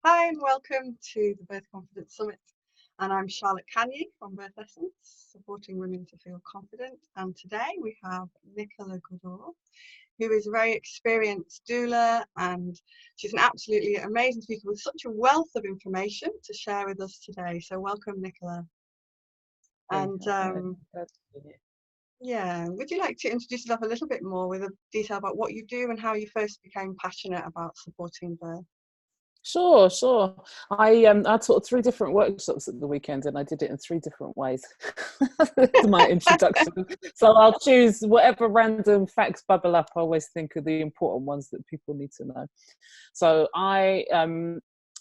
Hi and welcome to the Birth Confidence Summit. And I'm Charlotte Canny from Birth Essence, supporting women to feel confident. And today we have Nicola Goodall, who is a very experienced doula, and she's an absolutely amazing speaker with such a wealth of information to share with us today. So welcome, Nicola. And yeah, would you like to introduce yourself a little bit more with a detail about what you do and how you first became passionate about supporting birth? Sure. I taught 3 different workshops at the weekend, and I did it in 3 different ways. That's my introduction. So I'll choose whatever random facts bubble up. I always think of the important ones that people need to know. So my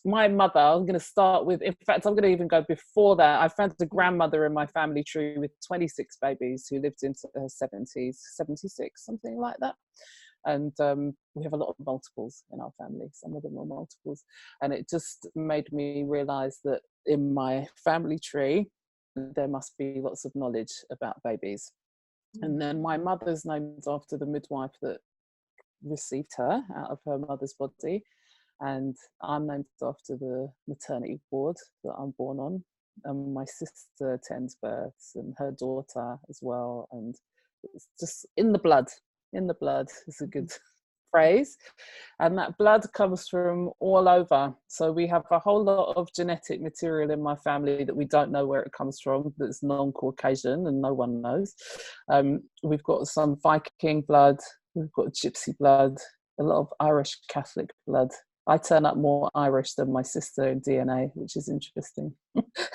mother, I'm going to start with, in fact, I'm going to even go before that. I found a grandmother in my family tree with 26 babies who lived into her 70s, 76, something like that. And we have a lot of multiples in our family. Some of them are multiples. And it just made me realize that in my family tree, there must be lots of knowledge about babies. And then my mother's named after the midwife that received her out of her mother's body. And I'm named after the maternity ward that I'm born on. And my sister attends births and her daughter as well. And it's just in the blood. In the blood is a good phrase. And that blood comes from all over. So we have a whole lot of genetic material in my family that we don't know where it comes from, that's non-Caucasian and no one knows. We've got some Viking blood, we've got Gypsy blood, a lot of Irish Catholic blood. I turn up more Irish than my sister in DNA, which is interesting.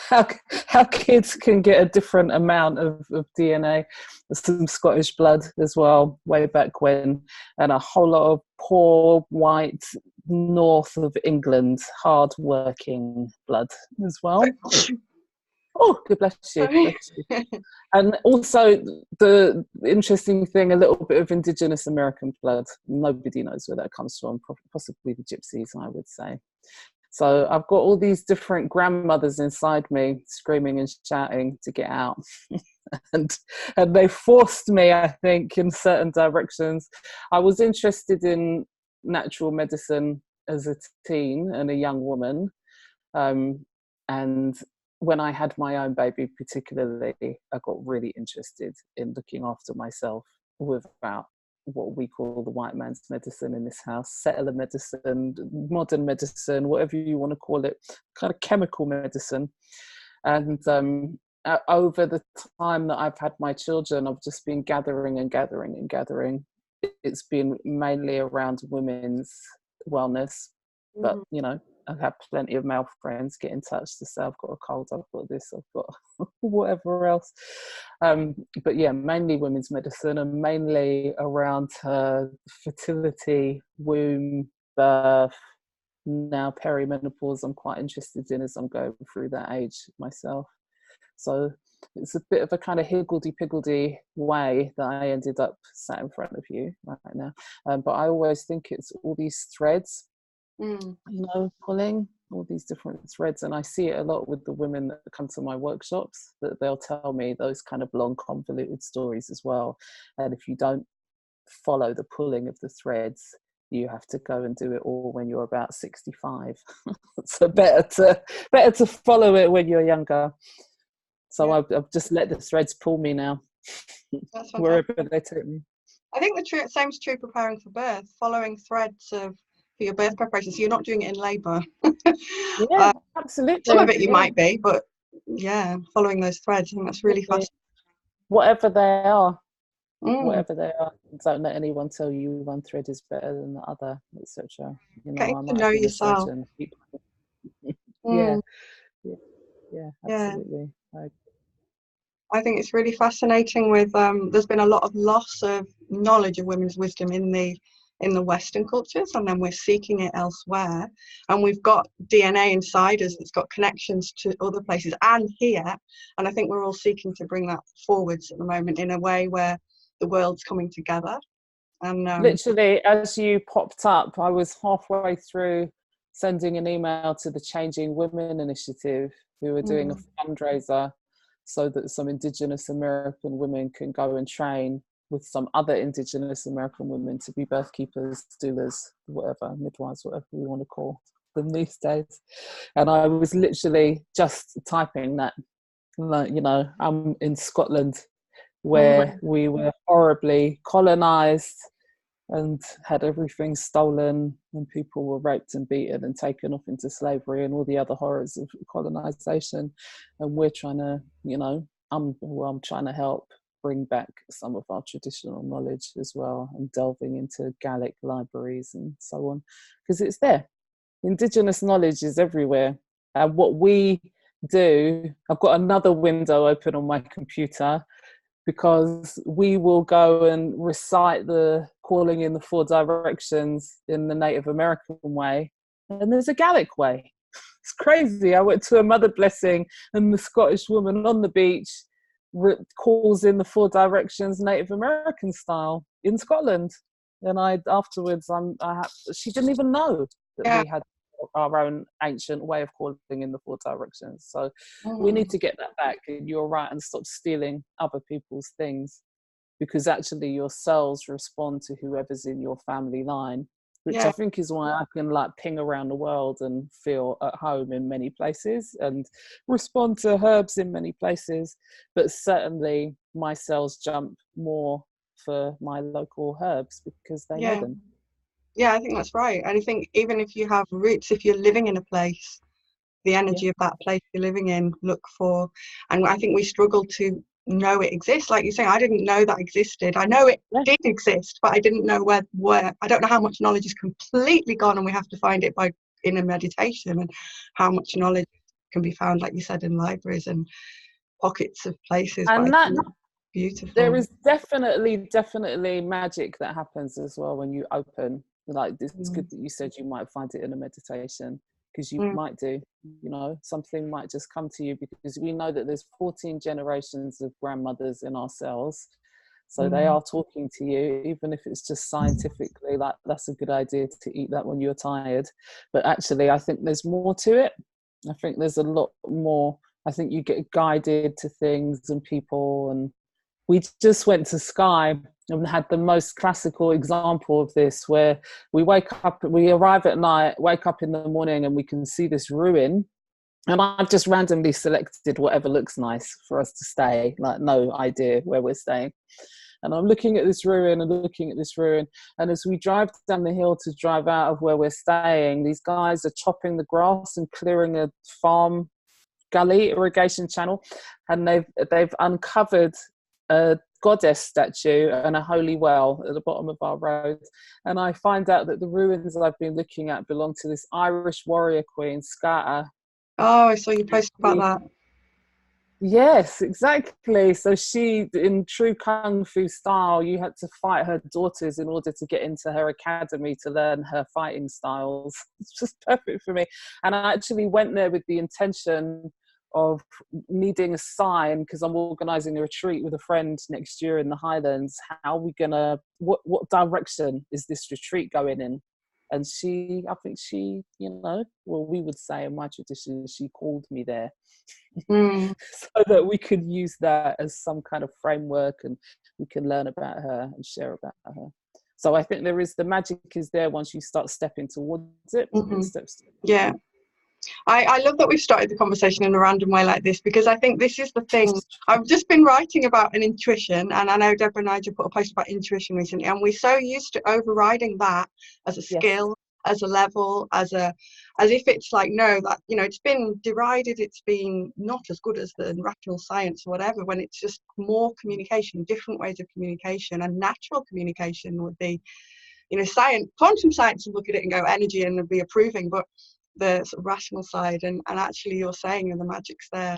how kids can get a different amount of DNA. There's some Scottish blood as well, way back when, and a whole lot of poor white north of England, hard-working blood as well. Oh, good, bless you, bless you. And also the interesting thing, a little bit of indigenous American blood. Nobody knows where that comes from, possibly the gypsies, I would say. So I've got all these different grandmothers inside me screaming and shouting to get out. and they forced me, I think, in certain directions. I was interested in natural medicine as a teen and a young woman. And when I had my own baby particularly, I got really interested in looking after myself without what we call the white man's medicine in this house, settler medicine, modern medicine, whatever you want to call it, kind of chemical medicine. And over the time that I've had my children, I've just been gathering. It's been mainly around women's wellness, but you know, I've had plenty of male friends get in touch to say, I've got a cold, I've got this, I've got whatever else. But yeah, mainly women's medicine, and mainly around fertility, womb, birth, now perimenopause. I'm quite interested in as I'm going through that age myself. So it's a bit of a kind of higgledy-piggledy way that I ended up sat in front of you right now. But I always think it's all these threads, you know, pulling all these different threads. And I see it a lot with the women that come to my workshops, that they'll tell me those kind of long, convoluted stories as well. And if you don't follow the pulling of the threads, you have to go and do it all when you're about 65. So better to follow it when you're younger. So yeah. I've just let the threads pull me now, wherever they take me. I think the same's true preparing for birth, following threads for your birth preparation. So you're not doing it in labour. Yeah, absolutely. Some of it you might be, but yeah, following those threads, I think that's really fascinating. Whatever they are. Whatever they are, don't let anyone tell you one thread is better than the other, etc. You know, Getting to know yourself. Yeah, absolutely. I think it's really fascinating. With there's been a lot of loss of knowledge of women's wisdom in the Western cultures, and then we're seeking it elsewhere. And we've got DNA inside us that's got connections to other places and here. And I think we're all seeking to bring that forwards at the moment in a way where the world's coming together. And literally, as you popped up, I was halfway through sending an email to the Changing Women Initiative, who are doing a fundraiser so that some Indigenous American women can go and train with some other Indigenous American women to be birth keepers, doulas, whatever, midwives, whatever we want to call them these days. And I was literally just typing that, like, you know, I'm in Scotland, where we were horribly colonized and had everything stolen, and people were raped and beaten and taken off into slavery and all the other horrors of colonization. And we're trying to, you know, I'm trying to help bring back some of our traditional knowledge as well, and delving into Gaelic libraries and so on, because it's there. Indigenous knowledge is everywhere. And what we do, I've got another window open on my computer, because we will go and recite the calling in the four directions in the Native American way, and there's a Gaelic way. It's crazy. I went to a mother blessing, and the Scottish woman on the beach calls in the four directions Native American style in Scotland. And I afterwards, she didn't even know that Yeah. we had our own ancient way of calling in the four directions. So we need to get that back. And you're right, and stop stealing other people's things, because actually your cells respond to whoever's in your family line, which I think is why I can like ping around the world and feel at home in many places and respond to herbs in many places. But certainly my cells jump more for my local herbs because they know them. Yeah, I think that's right. And I think even if you have roots, if you're living in a place, the energy of that place you're living in, look for. And I think we struggle to know it exists. Like you're saying, I didn't know that existed. I know it did exist, but I didn't know where. I don't know how much knowledge is completely gone, and we have to find it by inner meditation, and how much knowledge can be found, like you said, in libraries and pockets of places. And but that beautiful. There is definitely magic that happens as well when you open. Like, it's good that you said you might find it in a meditation, because you might do, you know, something might just come to you, because we know that there's 14 generations of grandmothers in our cells. So they are talking to you, even if it's just scientifically, like, that's a good idea to eat that when you're tired. But actually, I think there's more to it. I think there's a lot more. I think you get guided to things and people. And we just went to Skye and had the most classical example of this, where we arrive at night, wake up in the morning, and we can see this ruin. And I've just randomly selected whatever looks nice for us to stay, like no idea where we're staying. And I'm looking at this ruin and looking at this ruin. And as we drive down the hill to drive out of where we're staying, these guys are chopping the grass and clearing a farm gully irrigation channel. And they've uncovered a goddess statue and a holy well at the bottom of our road. And I find out that the ruins that I've been looking at belong to this Irish warrior queen, Scata. Oh, I saw you post about that. Yes, exactly. So she, in true Kung Fu style, you had to fight her daughters in order to get into her academy to learn her fighting styles. It's just perfect for me. And I actually went there with the intention of needing a sign, because I'm organising a retreat with a friend next year in the Highlands. How are we gonna, what direction is this retreat going in? And I think she, you know, well, we would say in my tradition, she called me there. So that we could use that as some kind of framework, and we can learn about her and share about her. So I think the magic is there once you start stepping towards it. Yeah. I love that we've started the conversation in a random way like this, because I think this is the thing. I've just been writing about an intuition, and I know Deborah and I just put a post about intuition recently, and we're so used to overriding that as a skill, as a level, as if it's like, no, that, you know, it's been derided, it's been not as good as the rational science or whatever, when it's just more communication, different ways of communication, and natural communication would be, you know, science, quantum science would look at it and go energy and be approving, but the sort of rational side, and actually you're saying, and the magic's there.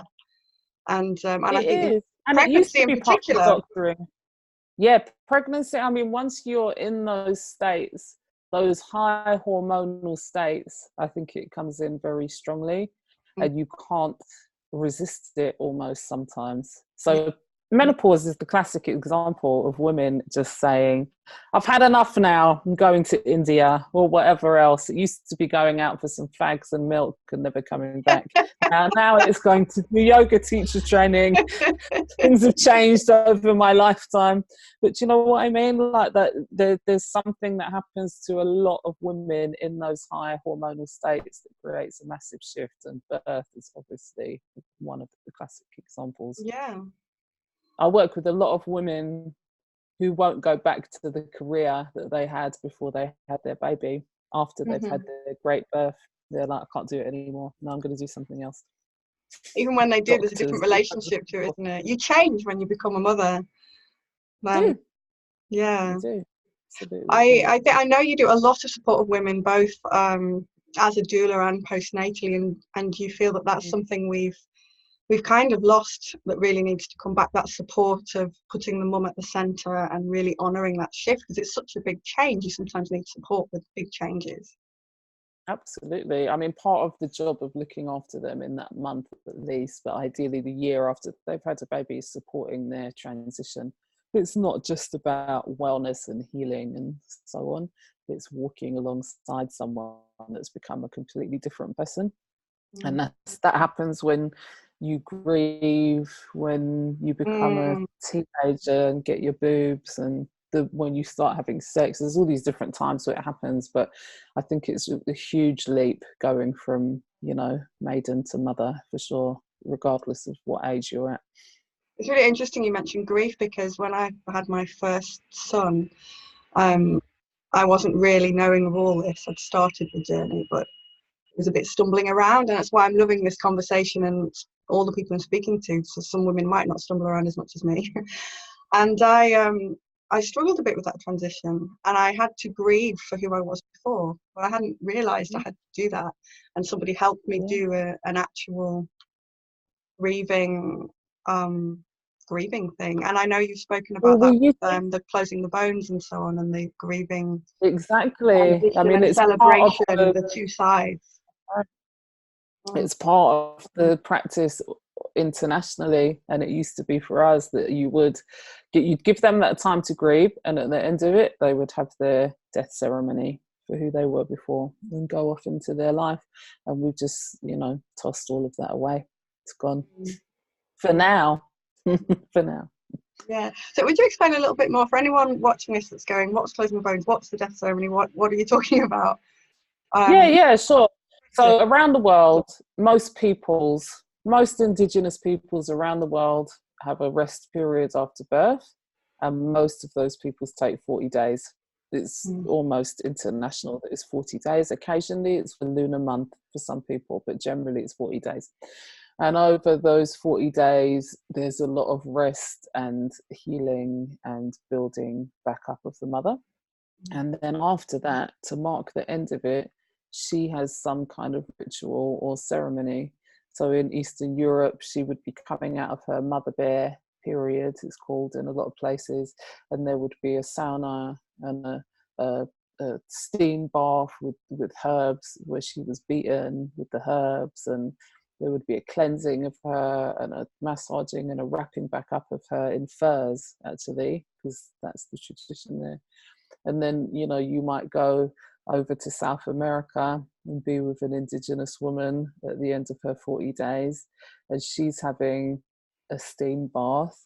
And I think it used to in be part of particular, doctoring. Yeah, pregnancy, I mean, once you're in those states, those high hormonal states, I think it comes in very strongly, and you can't resist it almost sometimes. So menopause is the classic example of women just saying, I've had enough now, I'm going to India or whatever else. It used to be going out for some fags and milk and never coming back. Now it's going to do yoga teacher training. Things have changed over my lifetime. But you know what I mean? Like that, there's something that happens to a lot of women in those high hormonal states that creates a massive shift, and birth is obviously one of the classic examples. Yeah. I work with a lot of women who won't go back to the career that they had before they had their baby. After they've had their great birth, they're like, I can't do it anymore. No, I'm going to do something else. Even when they do, there's a Doctors, different relationship to it, isn't it? You change when you become a mother. do. Yeah. You do. Absolutely. I know you do a lot of support of women, both as a doula and postnatally, and you feel that that's something we've kind of lost, that really needs to come back, that support of putting the mum at the centre and really honouring that shift, because it's such a big change. You sometimes need support with big changes. Absolutely. I mean, part of the job of looking after them in that month at least, but ideally the year after they've had a baby, is supporting their transition. It's not just about wellness and healing and so on. It's walking alongside someone that's become a completely different person. And that happens when you grieve, when you become a teenager and get your boobs, and when you start having sex. There's all these different times where it happens, but I think it's a huge leap going from, maiden to mother, for sure, regardless of what age you're at. It's really interesting you mentioned grief, because when I had my first son, I wasn't really knowing of all this. I'd started the journey, but was a bit stumbling around, and that's why I'm loving this conversation and all the people I'm speaking to. So some women might not stumble around as much as me. And I struggled a bit with that transition, and I had to grieve for who I was before, but I hadn't realized I had to do that, and somebody helped me do an actual grieving thing. And I know you've spoken about that, the closing the bones and so on, and the grieving, exactly. I mean, and it's celebration, the two sides. It's part of the practice internationally, and it used to be for us that you'd give them that time to grieve, and at the end of it they would have their death ceremony for who they were before and go off into their life. And we've just tossed all of that away. It's gone for now. For now. Yeah. So would you explain a little bit more for anyone watching this that's going, what's closing the bones, what's the death ceremony, what are you talking about? Yeah, sure. So around the world, most indigenous peoples around the world have a rest period after birth, and most of those peoples take 40 days. It's almost international that it's 40 days. Occasionally it's a lunar month for some people, but generally it's 40 days. And over those 40 days, there's a lot of rest and healing and building back up of the mother. And then after that, to mark the end of it, she has some kind of ritual or ceremony. So in Eastern Europe, she would be coming out of her mother bear period, it's called in a lot of places, and there would be a sauna and a steam bath with herbs, where she was beaten with the herbs, and there would be a cleansing of her and a massaging and a wrapping back up of her in furs, actually, because that's the tradition there. And then, you might go over to South America and be with an indigenous woman at the end of her 40 days, and she's having a steam bath.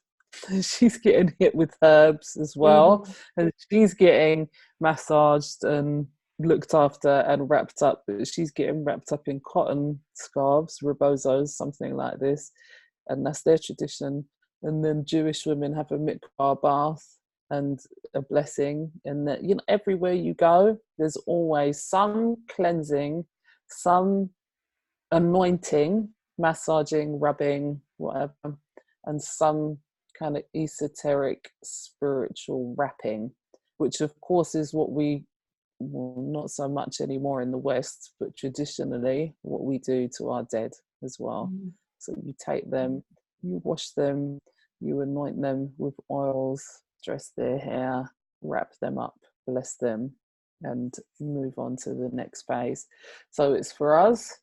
She's getting hit with herbs as well, and she's getting massaged and looked after and wrapped up, but she's getting wrapped up in cotton scarves, rebozos, something like this, and that's their tradition. And then Jewish women have a mikvah bath and a blessing, and that everywhere you go there's always some cleansing, some anointing, massaging, rubbing, whatever, and some kind of esoteric spiritual wrapping, which of course is what not so much anymore in the West, but traditionally what we do to our dead as well. So you take them, you wash them, you anoint them with oils, dress their hair, wrap them up, bless them, and move on to the next phase. So it's for us,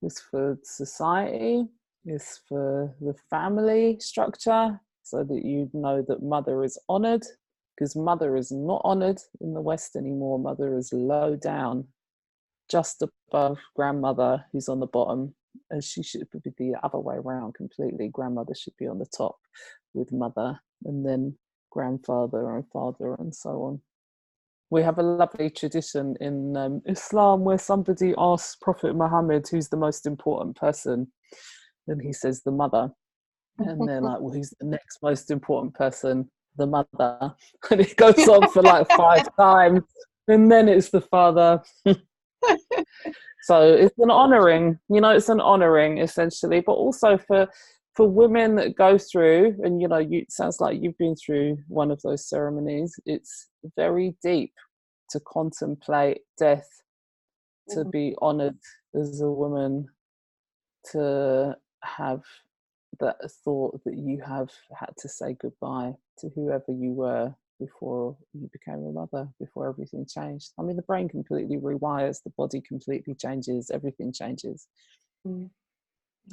it's for society, it's for the family structure so that you know that mother is honored, because mother is not honored in the West anymore. Mother is low down, just above grandmother, who's on the bottom, and she should be the other way around completely. Grandmother should be on the top with mother, and then grandfather and father, and so on. We have a lovely tradition in Islam where somebody asks Prophet Muhammad who's the most important person, and he says the mother, and they're like, well, who's the next most important person? The mother. And it goes on for like 5 times, and then it's the father. So it's an honoring, it's an honoring essentially, but also for women that go through, and it sounds like you've been through one of those ceremonies. It's very deep to contemplate death, to be honored as a woman, to have that thought that you have had to say goodbye to whoever you were before you became a mother, before everything changed. I mean, the brain completely rewires, the body completely changes, everything changes. Yeah.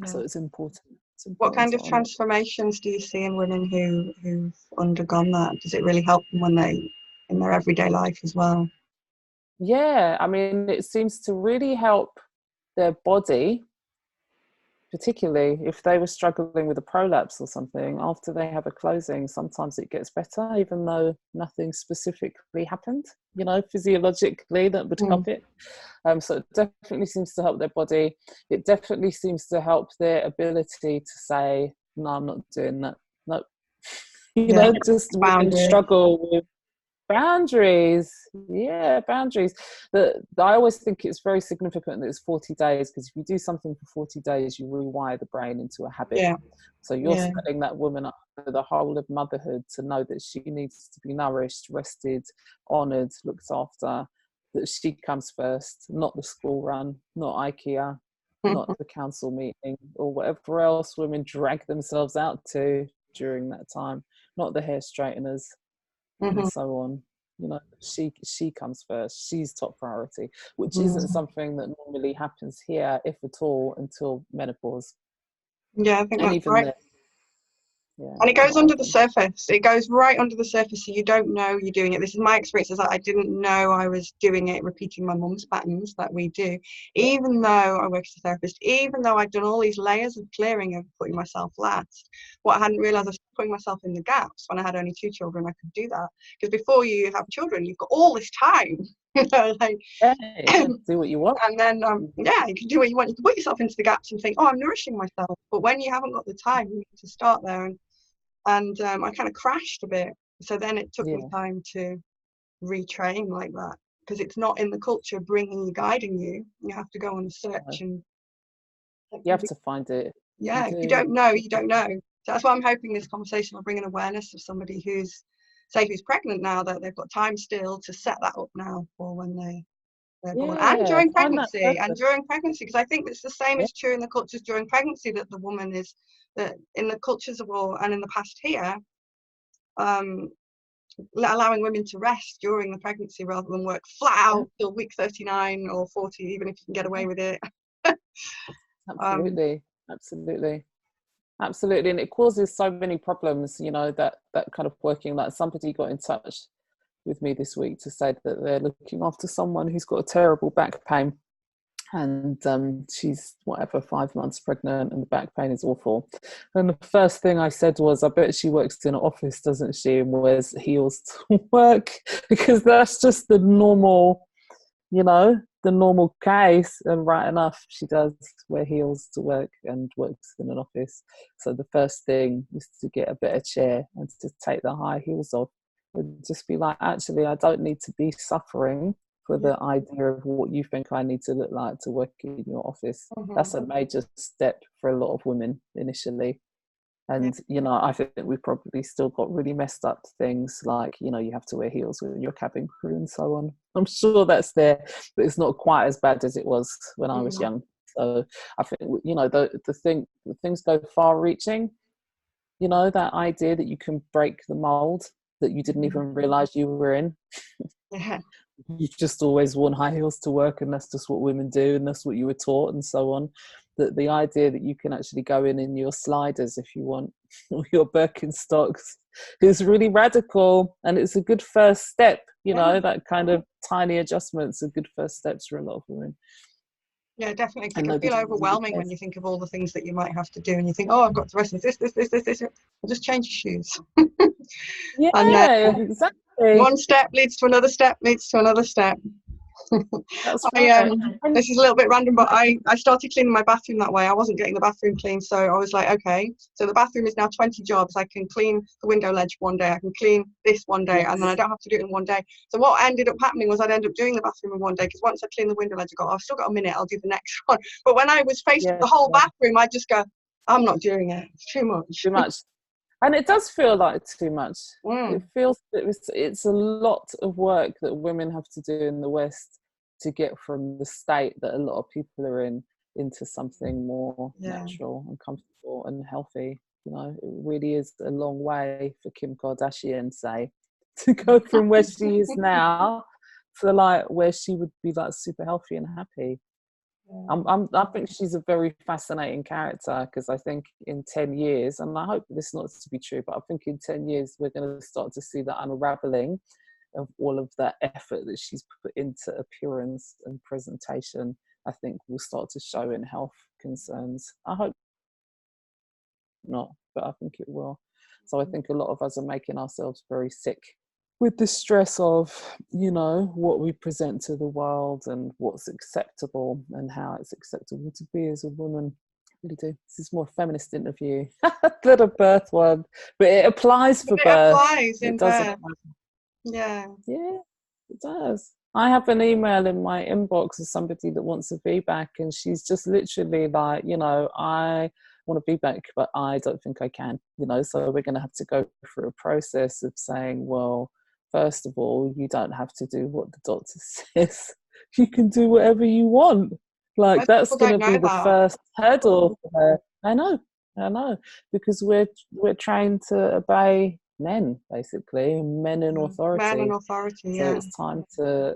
So it's important. What kind of transformations do you see in women who've undergone that? Does it really help them when in their everyday life as well? Yeah, I mean, it seems to really help their body, particularly if they were struggling with a prolapse or something. After they have a closing, sometimes it gets better, even though nothing specifically happened, physiologically that would help it. So it definitely seems to help their body. It definitely seems to help their ability to say, no, I'm not doing that. No, just women struggle with boundaries. Boundaries. I always think it's very significant that it's 40 days, because if you do something for 40 days, you rewire the brain into a habit. So you're setting that woman up for the whole of motherhood to know that she needs to be nourished, rested, honoured, looked after, that she comes first, not the school run, not IKEA, not the council meeting, or whatever else women drag themselves out to during that time, not the hair straighteners, and so on. She comes first. She's top priority, which isn't something that normally happens here, if at all, until menopause. I think that's even right. then, and it goes under the surface. It goes right under the surface, so you don't know you're doing it. This is my experience, is that I didn't know I was doing it, repeating my mum's patterns that we do. Even though I work as a therapist, even though I'd done all these layers of clearing of putting myself last, what I hadn't realised, I was putting myself in the gaps. When I had only 2 children, I could do that. Because before you have children, you've got all this time. You can do what you want. And then, you can do what you want. You can put yourself into the gaps and think, oh, I'm nourishing myself. But when you haven't got the time, you need to start there. And I kind of crashed a bit. So then it took me time to retrain like that, because it's not in the culture bringing you, guiding you. You have to go on a search, and you have to find it. If you don't know, you don't know. So that's why I'm hoping this conversation will bring an awareness of somebody who's pregnant now, that they've got time still to set that up now for when they're born, and during pregnancy, because I think it's the same as true in the cultures during pregnancy, that the woman is, that in the cultures of war and in the past here, allowing women to rest during the pregnancy rather than work flat out till week 39 or 40, even if you can get away with it. Absolutely. And it causes so many problems, that kind of working. Like, somebody got in touch with me this week to say that they're looking after someone who's got a terrible back pain, and she's 5 months pregnant, and the back pain is awful. And the first thing I said was, I bet she works in an office, doesn't she, and wears heels to work, because that's just the normal, the normal case. And right enough, she does wear heels to work and works in an office. So the first thing is to get a better chair and to take the high heels off, and just be like, actually, I don't need to be suffering for the idea of what you think I need to look like to work in your office. That's a major step for a lot of women initially. And, I think we've probably still got really messed up things like, you have to wear heels with your cabin crew and so on. I'm sure that's there, but it's not quite as bad as it was when I was young. So I think, the things go far reaching, that idea that you can break the mold that you didn't even realize you were in. you've just always worn high heels to work, and that's just what women do, and that's what you were taught, and so on. That the idea that you can actually go in your sliders if you want, or your Birkenstocks, is really radical, and it's a good first step. You know, that kind of tiny adjustments are good first steps for a lot of women. Yeah, definitely. It And can feel nobody really overwhelming when cares. you think of all the things that you might have to do, and you think, oh, I've got to rest this. I'll just change your shoes. And Yeah, exactly. one step leads to another step, leads to another step. That's I right. And this is a little bit random, but I started cleaning my bathroom that way. I wasn't getting the bathroom clean, so I was like, okay, so the bathroom is now 20 jobs. I can clean the window ledge one day, I can clean this one day, and then I don't have to do it in one day. So what ended up happening was I'd end up doing the bathroom in one day, because once I clean the window ledge, I go, I've still got a minute, I'll do the next one. But when I was faced with the whole bathroom, I just go, I'm not doing it. It's too much. too much. And it does feel like too much. Mm. It feels it's a lot of work that women have to do in the West to get from the state that a lot of people are in into something more natural and comfortable and healthy. You know, it really is a long way for Kim Kardashian, say, to go from where she is now to like where she would be like super healthy and happy. I think she's a very fascinating character, because I think in 10 years, and I hope this not to be true, but I think in 10 years we're going to start to see the unraveling of all of that effort that she's put into appearance and presentation. I think will start to show in health concerns. I hope not, but I think it will. So I think a lot of us are making ourselves very sick with the stress of, you know, what we present to the world and what's acceptable and how it's acceptable to be as a woman. I really do. This is more a feminist interview than a birth one, but it applies for birth. Applies in it doesn't. birth. Yeah, It does. I have an email in my inbox of somebody that wants a VBAC, and she's just literally like, you know, I want a VBAC, but I don't think I can, you know, so we're going to have to go through a process of saying, well, first of all, you don't have to do what the doctor says. You can do whatever you want. Like, that's going to be the first hurdle for her. I know, because we're trained to obey men, basically, men in authority. Men in authority, so it's time to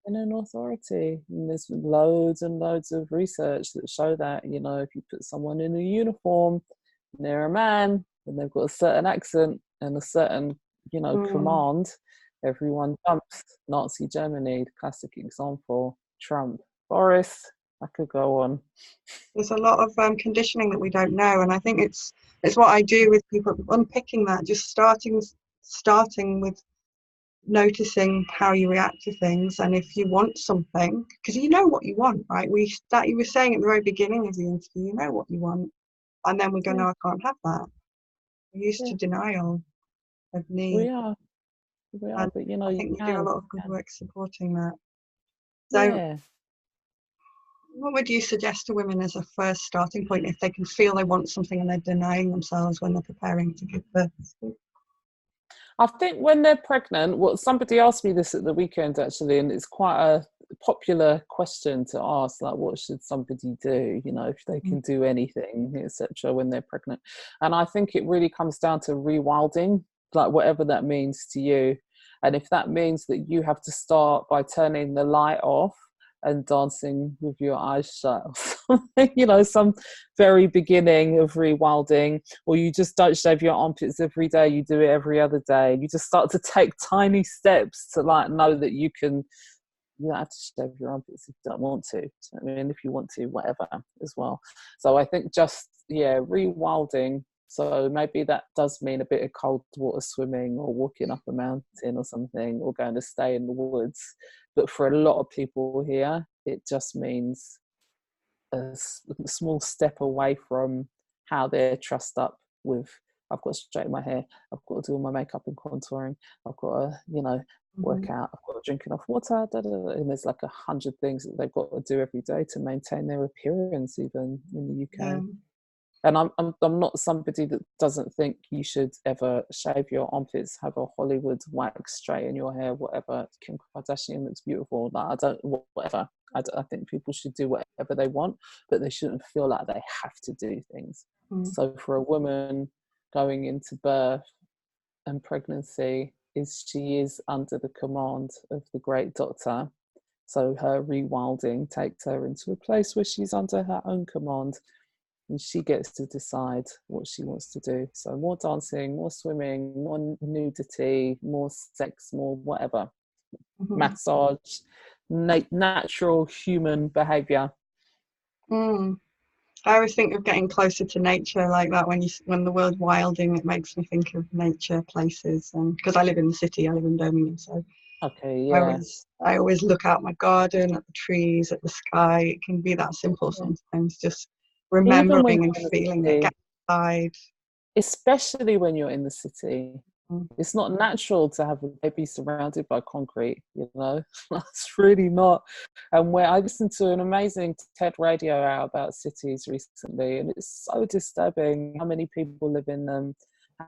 men in authority. And there's loads and loads of research that show that, you know, if you put someone in a uniform and they're a man and they've got a certain accent and a certain, you know, command, everyone jumps. Nazi Germany, the classic example. Trump, Boris, I could go on. There's a lot of conditioning that we don't know, and I think it's what I do with people, unpicking that, just starting with noticing how you react to things, and if you want something, because you know what you want, right? You were saying at the very beginning of the interview, you know what you want, and then we go, no, I can't have that. We're used to denial of need. We are, but you know, I think you do a lot of good work supporting that. So what would you suggest to women as a first starting point if they can feel they want something and they're denying themselves when they're preparing to give birth? I think when they're pregnant, somebody asked me this at the weekend actually, and it's quite a popular question to ask, like, what should somebody do, you know, if they can do anything, etc., when they're pregnant. And I think it really comes down to rewilding, like whatever that means to you. And if that means that you have to start by turning the light off and dancing with your eyes shut, you know, some very beginning of rewilding, or you just don't shave your armpits every day, you do it every other day. You just start to take tiny steps to like know that you don't have to shave your armpits if you don't want to. I mean, if you want to, whatever as well. So I think just, rewilding. So maybe that does mean a bit of cold water swimming or walking up a mountain or something, or going to stay in the woods. But for a lot of people here, it just means a small step away from how they're trussed up with, I've got to straighten my hair, I've got to do all my makeup and contouring, I've got to, work out, I've got to drink enough water, and there's like 100 things that they've got to do every day to maintain their appearance, even in the UK. And I'm not somebody that doesn't think you should ever shave your armpits, have a Hollywood wax, straighten your hair, whatever. Kim Kardashian looks beautiful. Like, whatever. I think people should do whatever they want, but they shouldn't feel like they have to do things. So for a woman going into birth and pregnancy, is she is under the command of the great doctor. So her rewilding takes her into a place where she's under her own command, and she gets to decide what she wants to do. So more dancing, more swimming, more nudity, more sex, more whatever, massage, natural human behavior. I always think of getting closer to nature like that. When the word wilding, it makes me think of nature places, and because I live in the city, I live in Birmingham, so Okay, yeah. I always look out my garden at the trees, at the sky. It can be that simple sometimes, just Even when remembering and you're in the feeling it, city, get outside. especially when you're in the city, Mm. it's not natural to have a baby surrounded by concrete, you know. That's really not. And where I listened to an amazing TED radio hour about cities recently, and it's so disturbing how many people live in them,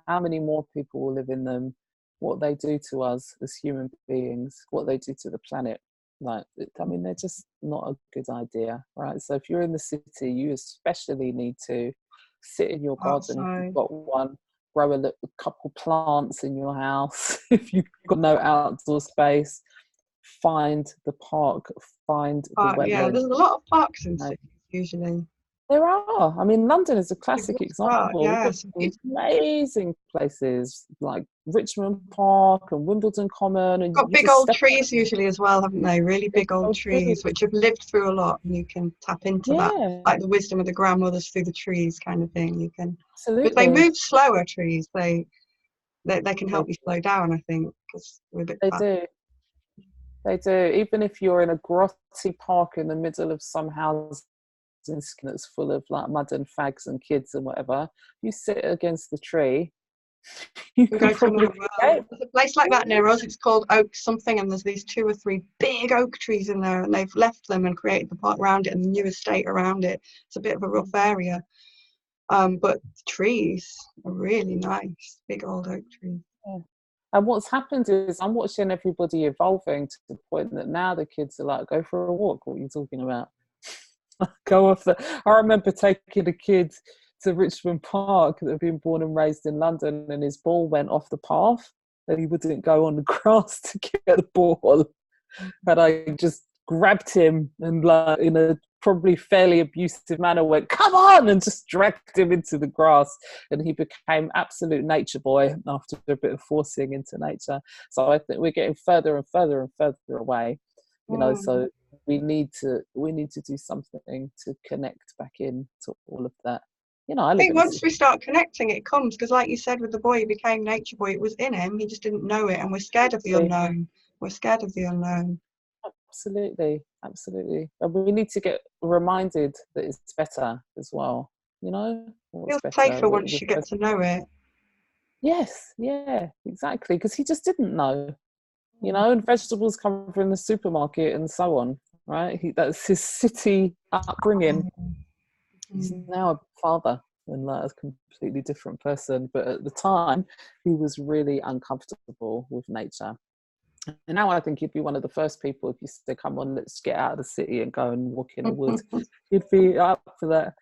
how many more people will live in them, what they do to us as human beings, what they do to the planet. Like, I mean, they're just not a good idea, right? So if you're in the city, you especially need to sit in your garden if you've Outside. got one, grow a couple plants in your house. If you've got no outdoor space, find the park, find the Yeah, wetland. there's a lot of parks in cities usually. There are. I mean, London is a It's a classic good start. example. We've Yeah, got some these beautiful. amazing places like Richmond Park and Wimbledon Common, and Got you big just old step trees usually as well, haven't they? Really out. big old Oh, do. trees which have lived through a lot, and you can tap into that, Yeah, like the wisdom of the grandmothers through the trees kind of thing. You can, but they absolutely. move slower. Trees, they can help They, you slow down, I think, because we're a bit they fast. do. They do. Even if you're in a grotty park in the middle of some house that's full of like mud and fags and kids and whatever, you sit against the tree, you You can can go to probably another world. escape. There's a place like that near us. It's called Oak something, and there's these 2 or 3 big oak trees in there, and they've left them and created the park around it and the new estate around it. It's a bit of a rough area, but the trees are really nice, big old oak trees. Yeah. And what's happened is I'm watching everybody evolving to the point that now the kids are like, go for a walk. What are you talking about? Go off the. I remember taking a kid to Richmond Park that had been born and raised in London, and his ball went off the path, and he wouldn't go on the grass to get the ball. And I just grabbed him and, like, in a probably fairly abusive manner, went, "Come on!" and just dragged him into the grass. And he became absolute nature boy after a bit of forcing into nature. So I think we're getting further and further and further away, you know. So we need to do something to connect back in to all of that. You know, I I live think in a once city. we start connecting, it comes, because, like you said, with the boy, he became nature boy. It was in him. He just didn't know it, and we're scared of the unknown. We're scared of the unknown. Absolutely, absolutely. And we need to get reminded that it's better as well. You know, what's Feels better safer once with you get to know it. yes, yeah, exactly. Because he just didn't know, you know, and vegetables come from the supermarket and so on, right? That's his city upbringing. He's Mm. now a father and like a completely different person. But at the time, he was really uncomfortable with nature. And now I think he'd be one of the first people, if you say, come on, let's get out of the city and go and walk in a wood. He'd be up for that.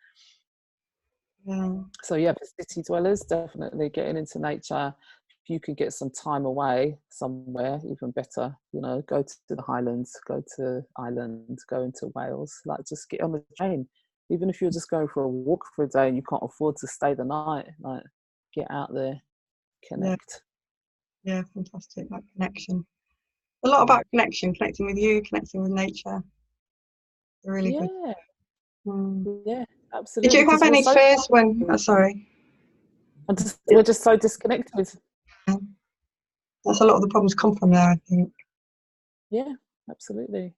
Yeah. So yeah, for city dwellers, definitely getting into nature. If you can get some time away somewhere, even better. You know, go to the Highlands, go to Ireland, go into Wales. Like, just get on the train. Even if you're just going for a walk for a day and you can't afford to stay the night, like, get out there, Yeah, connect. yeah, fantastic, that connection. A lot about connection, connecting with you, connecting with nature. Really good. Yeah, Mm. yeah, Did absolutely. you have Because we're any so fears when, sorry, we're just so disconnected. that's a lot of the problems come from there, I think. Yeah, absolutely,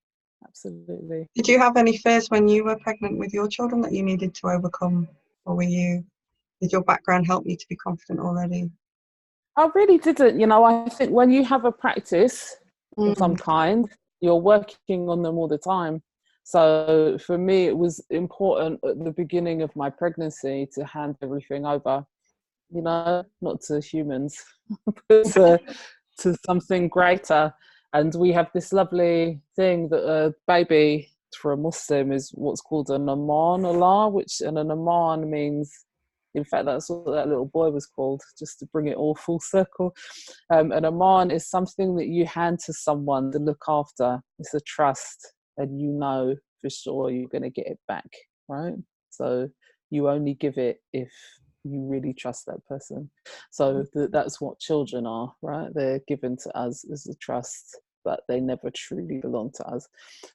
absolutely. Did you have any fears when you were pregnant with your children that you needed to overcome? Or did your background help you to be confident already? I really didn't. You know, I think when you have a practice of some Mm. kind, you're working on them all the time. So for me, it was important at the beginning of my pregnancy to hand everything over, you know, not to humans, but to something greater. And we have this lovely thing that a baby for a Muslim is what's called an aman Allah, which an aman means In fact, that's what that little boy was called, just to bring it all full circle. An aman is something that you hand to someone to look after. It's a trust, and you know for sure you're going to get it back, right? So you only give it if you really trust that person. So that's what children are, right? They're given to us as a trust, but they never truly belong to us.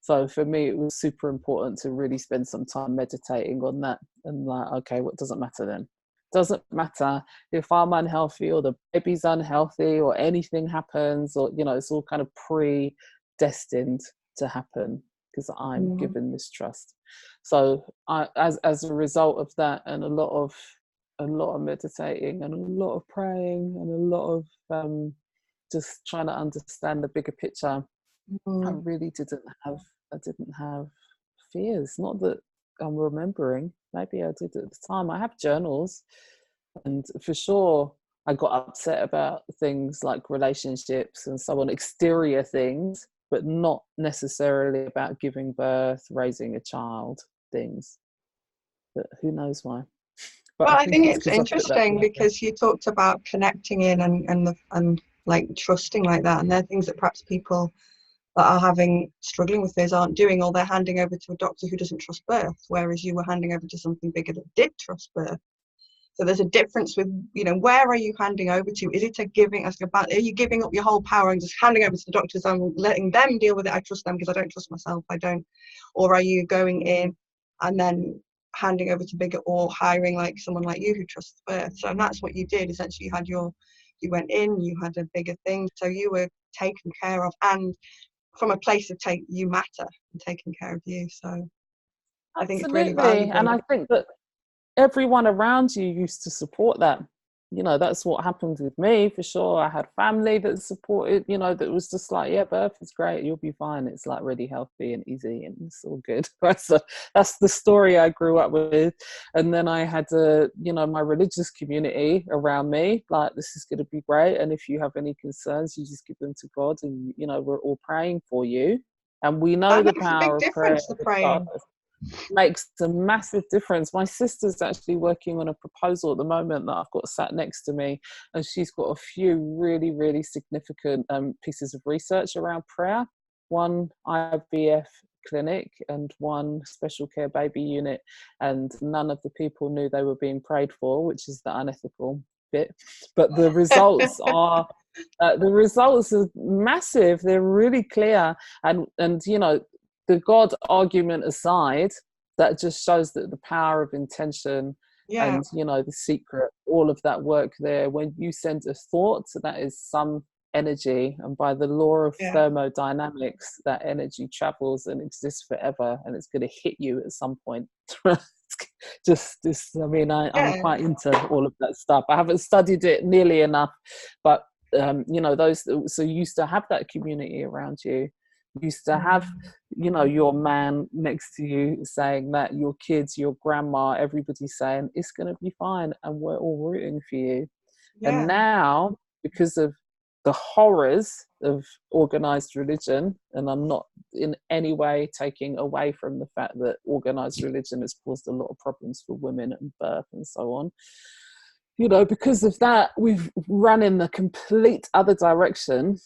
So for me, it was super important to really spend some time meditating on that, and like, okay, what doesn't matter then? Doesn't matter if I'm unhealthy or the baby's unhealthy or anything happens, or, you know, it's all kind of predestined to happen because I'm given this trust. So I, as a result of that, and a lot of meditating and a lot of praying and a lot of just trying to understand the bigger picture, I really didn't have fears. Not that I'm remembering. Maybe I did at the time. I have journals, and for sure I got upset about things like relationships and so on, exterior things, but not necessarily about giving birth, raising a child, things. But who knows why? But Well, I I think think it's it's because I put that interesting together. because you talked about connecting in and like trusting like that, and they're things that perhaps people that are struggling with this aren't doing, or they're handing over to a doctor who doesn't trust birth, whereas you were handing over to something bigger that did trust birth. So there's a difference with, you know, where are you handing over to? Is it are you giving up your whole power and just handing over to the doctors and letting them deal with it? I trust them because I don't trust myself. I don't. Or are you going in and then handing over to bigger, or hiring like someone like you who trusts birth? So, and that's what you did. Essentially, you went in, you had a bigger thing. So you were taken care of, and from a place of you matter and taking care of you. So I think it's really Absolutely. And valuable. I think that everyone around you used to support that. You know, that's what happened with me for sure. I had family that supported, you know, that was just like, yeah, birth is great, you'll be fine. It's like really healthy and easy and it's all good. So that's the story I grew up with. And then I had you know, my religious community around me, like, this is going to be great. And if you have any concerns, you just give them to God, and, you know, we're all praying for you. And we know That the makes a big power of prayer difference, the praying. makes a massive difference. My sister's actually working on a proposal at the moment that I've got sat next to me, and she's got a few really, really significant pieces of research around prayer. One IVF clinic and one special care baby unit, and none of the people knew they were being prayed for, which is the unethical bit. But the results are massive. They're really clear, and you know, the God argument aside, that just shows that the power of intention Yeah, and, you know, the secret, all of that work there. When you send a thought, that is some energy, and by the law of yeah, thermodynamics, that energy travels and exists forever, and it's going to hit you at some point. Just this, I mean, I'm yeah, quite into all of that stuff. I haven't studied it nearly enough, but you know, so you used to have that community around you. You used to have, you know, your man next to you saying that, your kids, your grandma, everybody saying it's going to be fine, and we're all rooting for you. And yeah, now, because of the horrors of organized religion, and I'm not in any way taking away from the fact that organized religion has caused a lot of problems for women and birth and so on, you know, because of that, we've run in the complete other direction,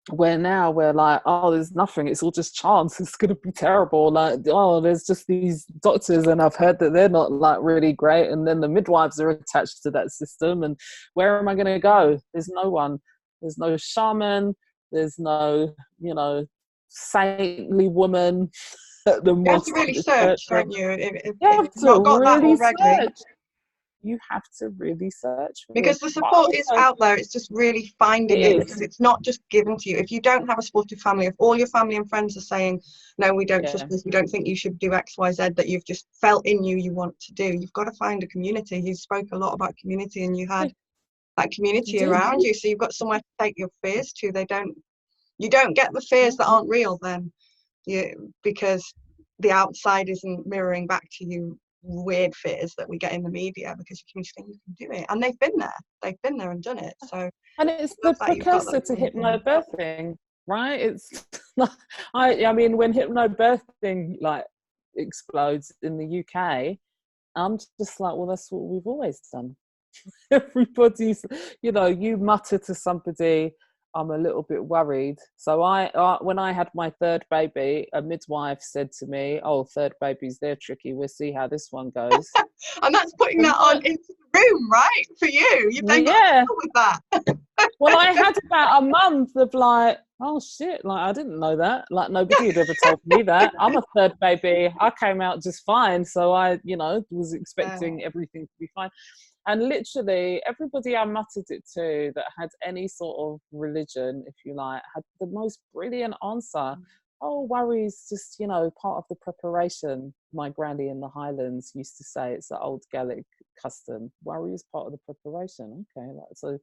where now we're like, oh, there's nothing, it's all just chance, it's going to be terrible, like, oh, there's just these doctors, and I've heard that they're not like really great, and then the midwives are attached to that system, and where am I going to go? There's no one, there's no shaman, there's no, you know, saintly woman at the you have to mosque, really etc. search, don't you? You If have you've to not got that really already, search. You have to really search for it, because the but support is also out there, it's just really finding it, it because is, it's not just given to you. If you don't have a supportive family, if all your family and friends are saying, no, we don't trust yeah, this, we don't think you should do X, Y, Z, that you've just felt in you want to do, you've got to find a community. You spoke a lot about community, and you had that you community did. around you, so you've got somewhere to take your fears to. You don't get the fears that aren't real then, because the outside isn't mirroring back to you weird fears that we get in the media, because your community think you can do it, and they've been there and done it. So And it's I the love that you've got that precursor to same thing. hypnobirthing, right? It's I mean, when hypnobirthing like explodes in the UK, I'm just like, well, that's what we've always done. Everybody's, you mutter to somebody, I'm a little bit worried. So when I had my third baby, a midwife said to me, oh, third babies, they're tricky, we'll see how this one goes. And that's putting that on into the room, right, for you. You've then got to deal with that. Well, I had about a month of like, oh shit, like I didn't know that. Like nobody had ever told me that. I'm a third baby. I came out just fine. So I, was expecting everything to be fine. And literally everybody I muttered it to that had any sort of religion, if you like, had the most brilliant answer. Oh, worry's just, part of the preparation. My granny in the Highlands used to say it's an old Gaelic custom. Worry is part of the preparation. Okay, so,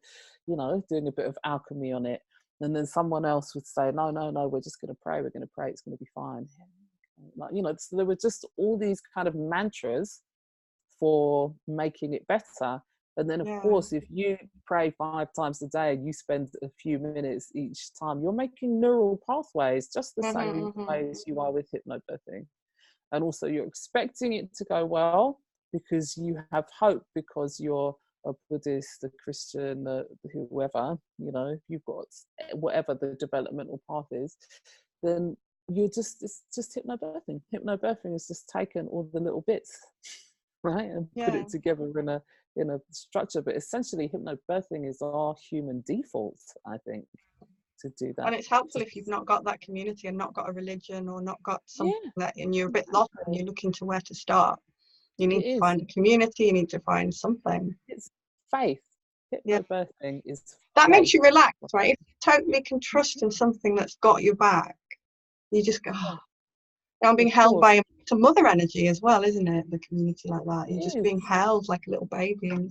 doing a bit of alchemy on it. And then someone else would say, no, we're just going to pray. We're going to pray. It's going to be fine. Like, so there were just all these kind of mantras for making it better. And then, of course, if you pray 5 times a day and you spend a few minutes each time, you're making neural pathways just the same way as you are with hypnobirthing. And also you're expecting it to go well because you have hope, because you're a Buddhist, a Christian, whoever, if you've got whatever the developmental path is, then it's just hypnobirthing. Hypnobirthing is just taken all the little bits, right, and put it together in a structure. But essentially hypnobirthing is our human default, I think, to do that. And it's helpful if you've not got that community and not got a religion or not got something that, and you're a bit lost and you're looking to where to start. You need to find a community, you need to find something. It's faith. Hypnobirthing is that faith. makes you relax, right? If you totally can trust in something that's got your back, you just go, I'm being held by some mother energy as well, isn't it? The community like that. You're just being held like a little baby, and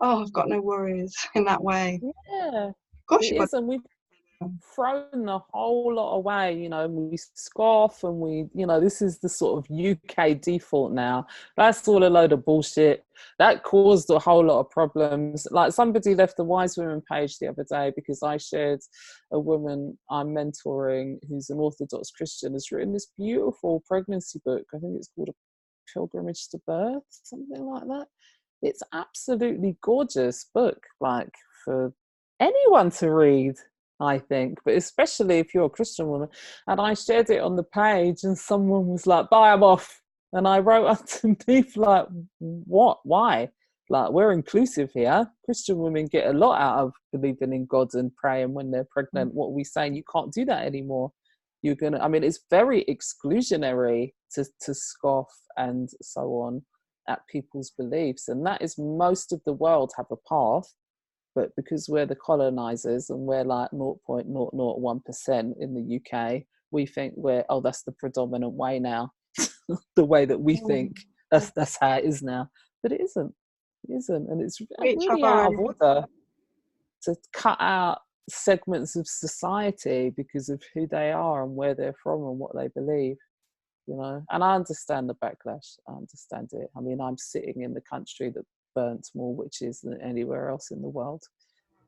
I've got no worries in that way. Yeah. Of course it is, and we've thrown a whole lot away, and we scoff and we, this is the sort of UK default now. That's all a load of bullshit. That caused a whole lot of problems. Like somebody left the Wise Women page the other day because I shared a woman I'm mentoring who's an Orthodox Christian, has written this beautiful pregnancy book. I think it's called A Pilgrimage to Birth, something like that. It's absolutely gorgeous book, like for anyone to read, I think, but especially if you're a Christian woman. And I shared it on the page and someone was like, buy them off. And I wrote underneath like, what? Why? Like, we're inclusive here. Christian women get a lot out of believing in God and praying when they're pregnant. What are we saying? You can't do that anymore. You're gonna, it's very exclusionary to scoff and so on at people's beliefs. And that is, most of the world have a path. But because we're the colonizers and we're like 0.001% in the UK, we think that's the predominant way now. The way that we think, that's how it is now. But it isn't. It isn't. And it's really out of order to cut out segments of society because of who they are and where they're from and what they believe. And I understand the backlash. I understand it. I'm sitting in the country that burnt more witches than anywhere else in the world.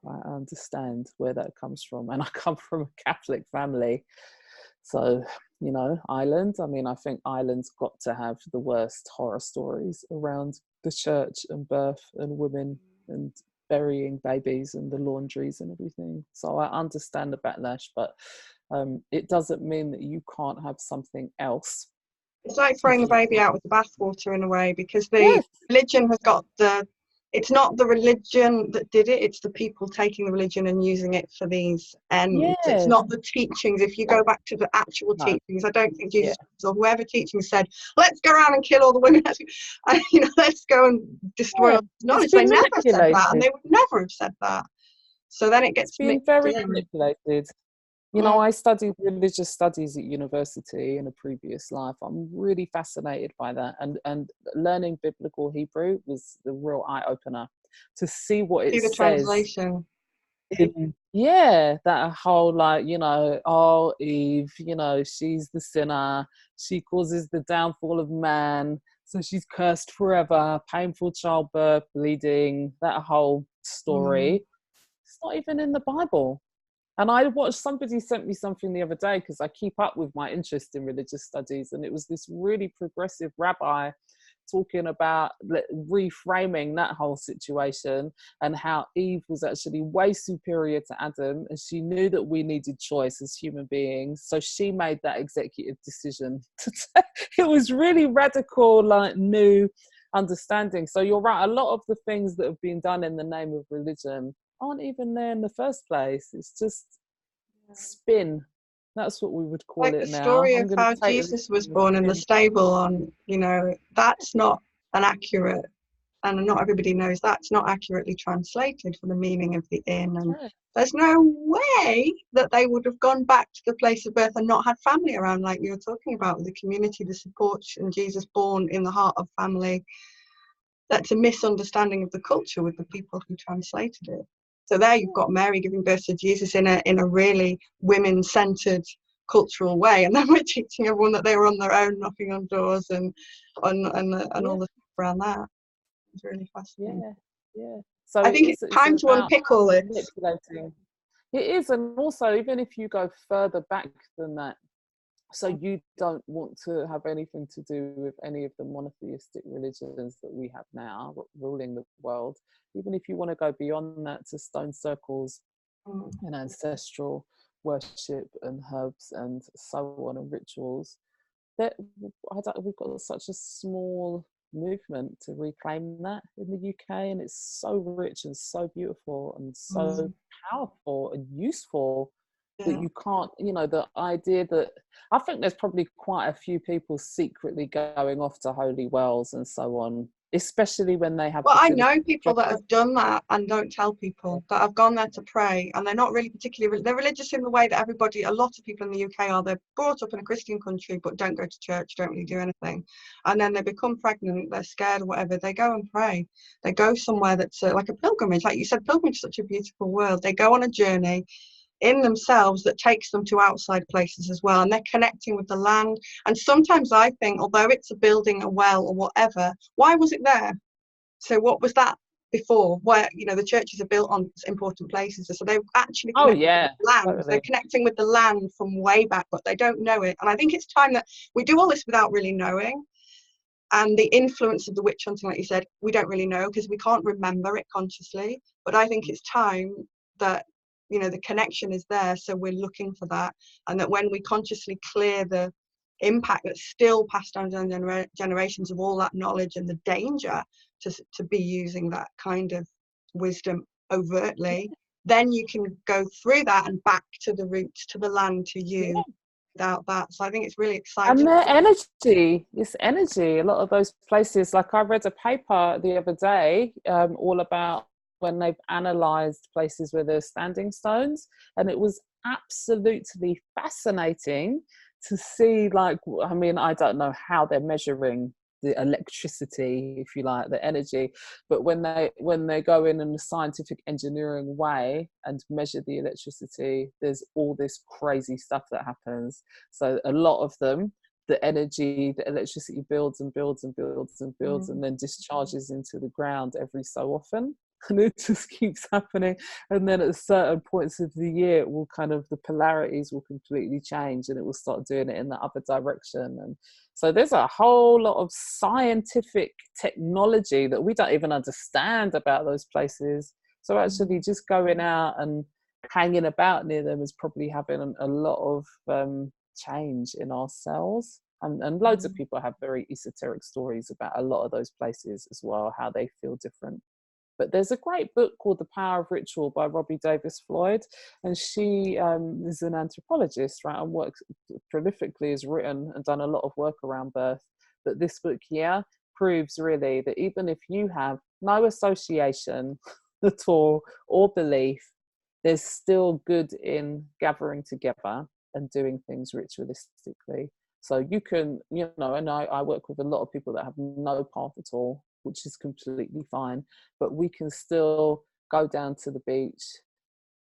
I understand where that comes from, and I come from a Catholic family, so Ireland. I think Ireland's got to have the worst horror stories around the church and birth and women and burying babies and the laundries and everything. So I understand the backlash, but it doesn't mean that you can't have something else. It's like throwing the baby out with the bathwater in a way, because the religion has got it's not the religion that did it, it's the people taking the religion and using it for these ends. It's not the teachings. If you go back to the actual teachings, I don't think Jesus or whoever teaching said, let's go around and kill all the women. Let's go and destroy all the knowledge. They never said that, and they would never have said that. So then it gets been very manipulated. I studied religious studies at university in a previous life. I'm really fascinated by that. And learning biblical Hebrew was the real eye-opener to see what it says. Translation. That whole Eve, she's the sinner. She causes the downfall of man. So she's cursed forever, painful childbirth, bleeding, that whole story. It's not even in the Bible. And I watched, somebody sent me something the other day because I keep up with my interest in religious studies. And it was this really progressive rabbi talking about reframing that whole situation, and how Eve was actually way superior to Adam, and she knew that we needed choice as human beings, so she made that executive decision. It was really radical, like new understanding. So you're right, a lot of the things that have been done in the name of religion aren't even there in the first place. It's just spin. That's what we would call Like the it now. story I'm of going to how take Jesus was the born in the spin. stable on, that's not an accurate, and not everybody knows that's not accurately translated for the meaning of the inn. And Yeah. there's no way that they would have gone back to the place of birth and not had family around, like you were talking about, with the community, the support, and Jesus born in the heart of family. That's a misunderstanding of the culture with the people who translated it. So there you've got Mary giving birth to Jesus in a really women-centered cultural way, and then we're teaching everyone that they were on their own, knocking on doors and Yeah. all the stuff around that. It's really fascinating. Yeah. Yeah. So I think it's it's time to about unpick all this. manipulating. It is, and also even if you go further back than that, so you don't want to have anything to do with any of the monotheistic religions that we have now ruling the world. Even if you want to go beyond that to stone circles and ancestral worship and herbs and so on and rituals, that we've got such a small movement to reclaim that in the UK, and it's so rich and so beautiful and so powerful and useful that Yeah. you can't, the idea that I think there's probably quite a few people secretly going off to holy wells and so on, especially when they have Well, I fertility know people that problems. have done that and don't tell people, that have gone there to pray, and they're not really particularly, they're religious in the way that a lot of people in the UK are. They're brought up in a Christian country but don't go to church, don't really do anything. And then they become pregnant, they're scared or whatever, they go and pray. They go somewhere that's like a pilgrimage. Like you said, pilgrimage is such a beautiful world. They go on a journey in themselves that takes them to outside places as well, and they're connecting with the land. And sometimes I think, although it's a building, a well or whatever, why was it there? So what was that before? Where the churches are built on important places, so they're actually Oh connecting with yeah, the land. They're totally. connecting with the land from way back, but they don't know it. And I think it's time that we do all this without really knowing. And the influence of the witch hunting, like you said, we don't really know because we can't remember it consciously. But I think it's time that the connection is there, so we're looking for that, and that when we consciously clear the impact that's still passed down generations of all that knowledge and the danger to be using that kind of wisdom overtly, then you can go through that and back to the roots, to the land, to you, without that. So I think it's really And exciting. their energy, it's energy. A lot of those places, like I read a paper the other day, all about when they've analysed places where there's standing stones, and it was absolutely fascinating to see. Like, I mean, I don't know how they're measuring the electricity, if you like, the energy, but when they go in a scientific engineering way and measure the electricity, there's all this crazy stuff that happens. So a lot of them, the energy, the electricity builds and builds and builds and builds and then discharges into the ground every so often. And it just keeps happening. And then at certain points of the year, it will the polarities will completely change and it will start doing it in the other direction. And so there's a whole lot of scientific technology that we don't even understand about those places. So actually just going out and hanging about near them is probably having a lot of change in ourselves. And loads of people have very esoteric stories about a lot of those places as well, how they feel different. But there's a great book called The Power of Ritual by Robbie Davis Floyd, and she is an anthropologist, right, and works prolifically, has written and done a lot of work around birth. But this book here proves really that even if you have no association at all or belief, there's still good in gathering together and doing things ritualistically. So you can, and I work with a lot of people that have no path at all, which is completely fine, but we can still go down to the beach,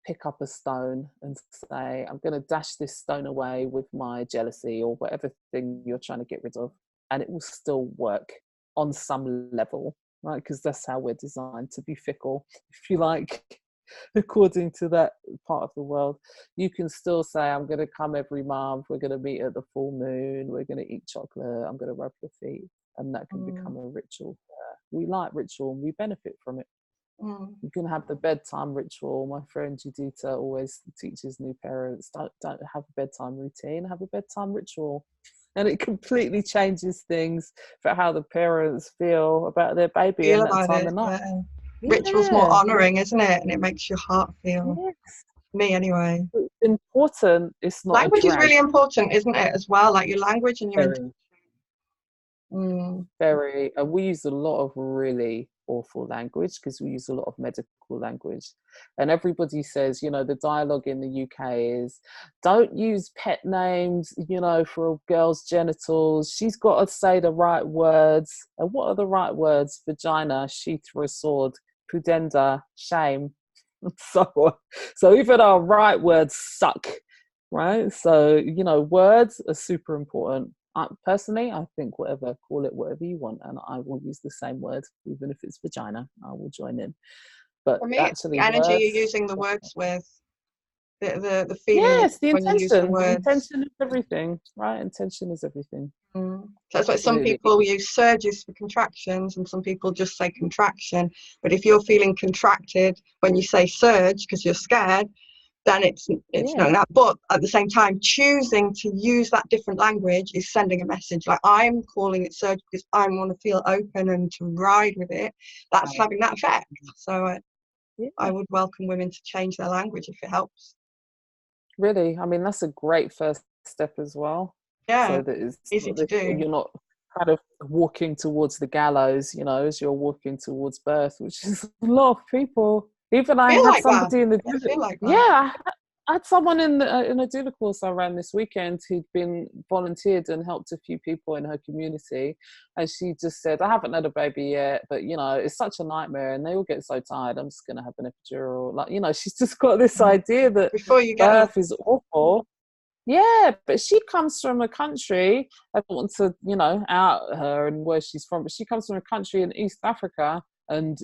pick up a stone and say, I'm going to dash this stone away with my jealousy or whatever thing you're trying to get rid of, and it will still work on some level, right? Because that's how we're designed, to be fickle, if you like. According to that part of the world, you can still say, I'm going to come every month, we're going to meet at the full moon, we're going to eat chocolate, I'm going to rub your feet. and that can become a ritual. We like ritual and we benefit from it. You can have the bedtime ritual. My friend Judita always teaches new parents, don't have a bedtime routine, have a bedtime ritual. And it completely changes things for how the parents feel about their baby in Feel that about time it. of night. Ritual's more Yeah. honouring, isn't it? And it makes your heart feel, Yes. me anyway. It's important. It's not a Language is drag. really important, isn't it, as well? Like your language and your Very, mm. very. And we use a lot of really awful language because we use a lot of medical language. And everybody says, the dialogue in the UK is don't use pet names, for a girl's genitals. She's got to say the right words. And what are the right words? Vagina, sheath for a sword, pudenda, shame. So even our right words suck, right? So, words are super important. Personally, I think call it whatever you want, and I will use the same word, even if it's vagina, I will join in. But For me, it's actually, the energy words. you're using the words with, the feeling that Yes, the when you use the intention. words. Intention is everything, right? Intention is everything. So that's why some Absolutely. people use surges for contractions and some people just say contraction. But if you're feeling contracted when you say surge because you're scared, then it's Yeah. not that. But at the same time, choosing to use that different language is sending a message. Like I'm calling it surge because I want to feel open and to ride with it. That's having that effect. So I Yeah. would welcome women to change their language if it helps. Really, I mean, that's a great first step as well. Yeah, So that it's easy not to do. you're not kind of walking towards the gallows, as you're walking towards birth, which is a lot of people. Even I Feel had like that. somebody in the I feel like yeah, that. I had someone in a doula course I ran this weekend who'd been volunteered and helped a few people in her community, and she just said, "I haven't had a baby yet, but it's such a nightmare, and they all get so tired. I'm just gonna have an epidural." Like, she's just got this idea that Before you get there. birth is awful. Yeah, but she comes from a country, I don't want to, out her and where she's from, but she comes from a country in East Africa and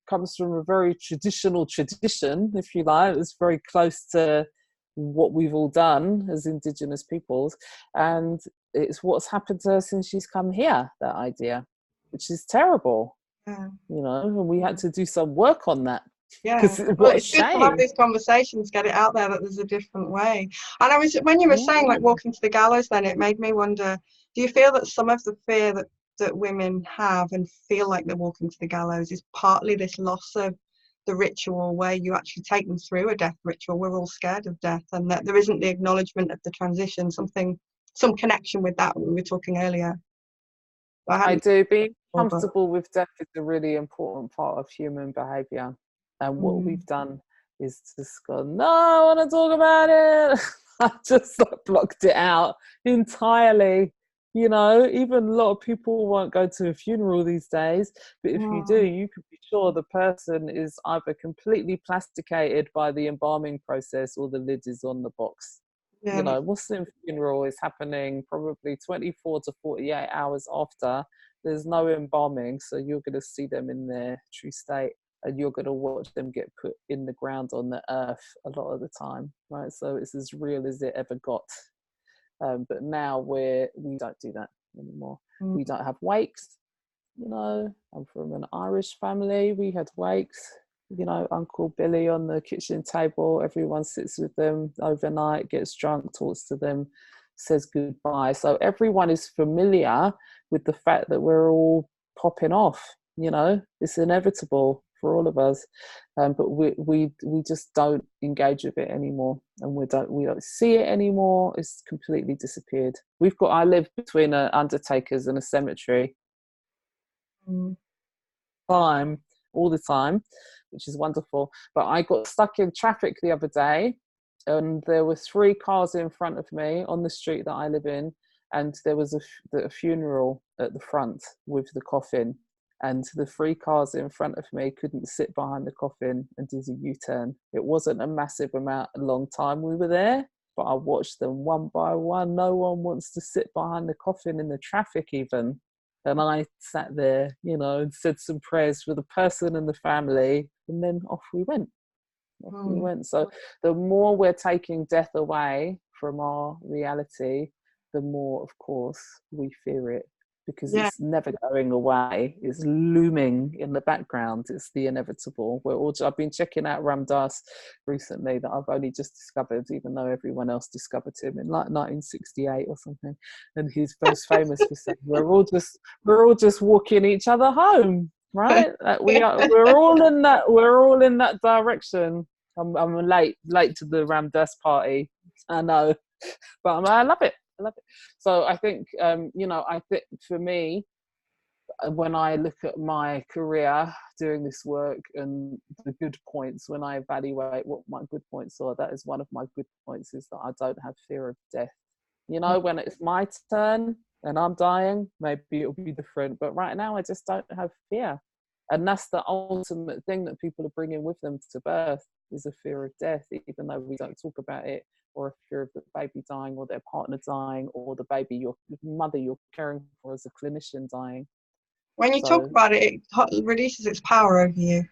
comes from a very traditional tradition, if you like. It's very close to what we've all done as indigenous peoples. And it's what's happened to her since she's come here, that idea, which is terrible, Yeah. and we had to do some work on that. Yeah, Because well, what a it's good to have shame. these conversations, get it out there that there's a different way. And when you were saying Yeah. like walking to the gallows, then it made me wonder, do you feel that some of the fear that women have and feel like they're walking to the gallows is partly this loss of the ritual where you actually take them through a death ritual? We're all scared of death, and that there isn't the acknowledgement of the transition, some connection with that we were talking earlier. I I hadn't do. Being thought, but comfortable with death is a really important part of human behavior. And what we've done is just gone, no, I want to talk about it. I just blocked it out entirely. Even a lot of people won't go to a funeral these days. But if you do, you can be sure the person is either completely plasticated by the embalming process or the lid is on the box. yeah, Muslim funeral is happening probably 24 to 48 hours after. There's no embalming, so you're going to see them in their true state, and you're going to watch them get put in the ground on the earth a lot of the time, right? So it's as real as it ever got. But now we don't do that anymore. We don't have wakes. I'm from an Irish family. We had wakes. Uncle Billy on the kitchen table. Everyone sits with them overnight, gets drunk, talks to them, says goodbye. So everyone is familiar with the fact that we're all popping off. It's inevitable for all of us, but we just don't engage with it anymore, and we don't see it anymore. It's completely disappeared. I live between an undertaker's and a cemetery. Time all the time, which is wonderful. But I got stuck in traffic the other day, and there were 3 cars in front of me on the street that I live in, and there was a funeral at the front with the coffin, and the 3 cars in front of me couldn't sit behind the coffin and did a U-turn. It wasn't a long time we were there, but I watched them one by one. No one wants to sit behind the coffin in the traffic even. And I sat there, and said some prayers for the person and the family, and then off we went. So the more we're taking death away from our reality, the more, of course, we fear it, because Yeah. it's never going away. It's looming in the background. It's the inevitable. I've been checking out Ram Dass recently, that I've only just discovered, even though everyone else discovered him in like 1968 or something. And he's most famous for saying, we're all just walking each other home, right? We're all in that direction. I'm late to the Ram Dass party, I know, but I love it. So I think, I think for me, when I look at my career doing this work and the good points, when I evaluate what my good points are, that is one of my good points, is that I don't have fear of death. When it's my turn and I'm dying, maybe it'll be different. But right now, I just don't have fear. And that's the ultimate thing that people are bringing with them to birth, is a fear of death, even though we don't talk about it, or a fear of the baby dying, or their partner dying, or the baby, your mother you're caring for as a clinician, dying. When you talk about it, it releases its power over you.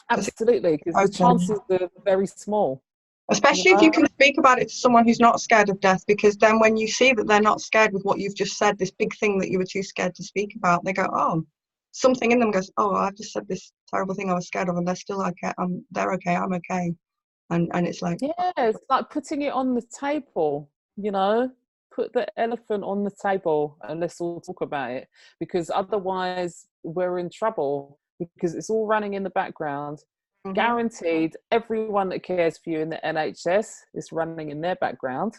Absolutely, because the chances are very small. Especially if you can speak about it to someone who's not scared of death, because then when you see that they're not scared with what you've just said, this big thing that you were too scared to speak about, they go, oh, something in them goes, oh, I've just said this terrible thing I was scared of, and they're still okay. They're okay. I'm okay. And it's like, yeah, it's like putting it on the table, put the elephant on the table and let's all talk about it, because otherwise we're in trouble, because it's all running in the background. Guaranteed, everyone that cares for you in the NHS is running in their background.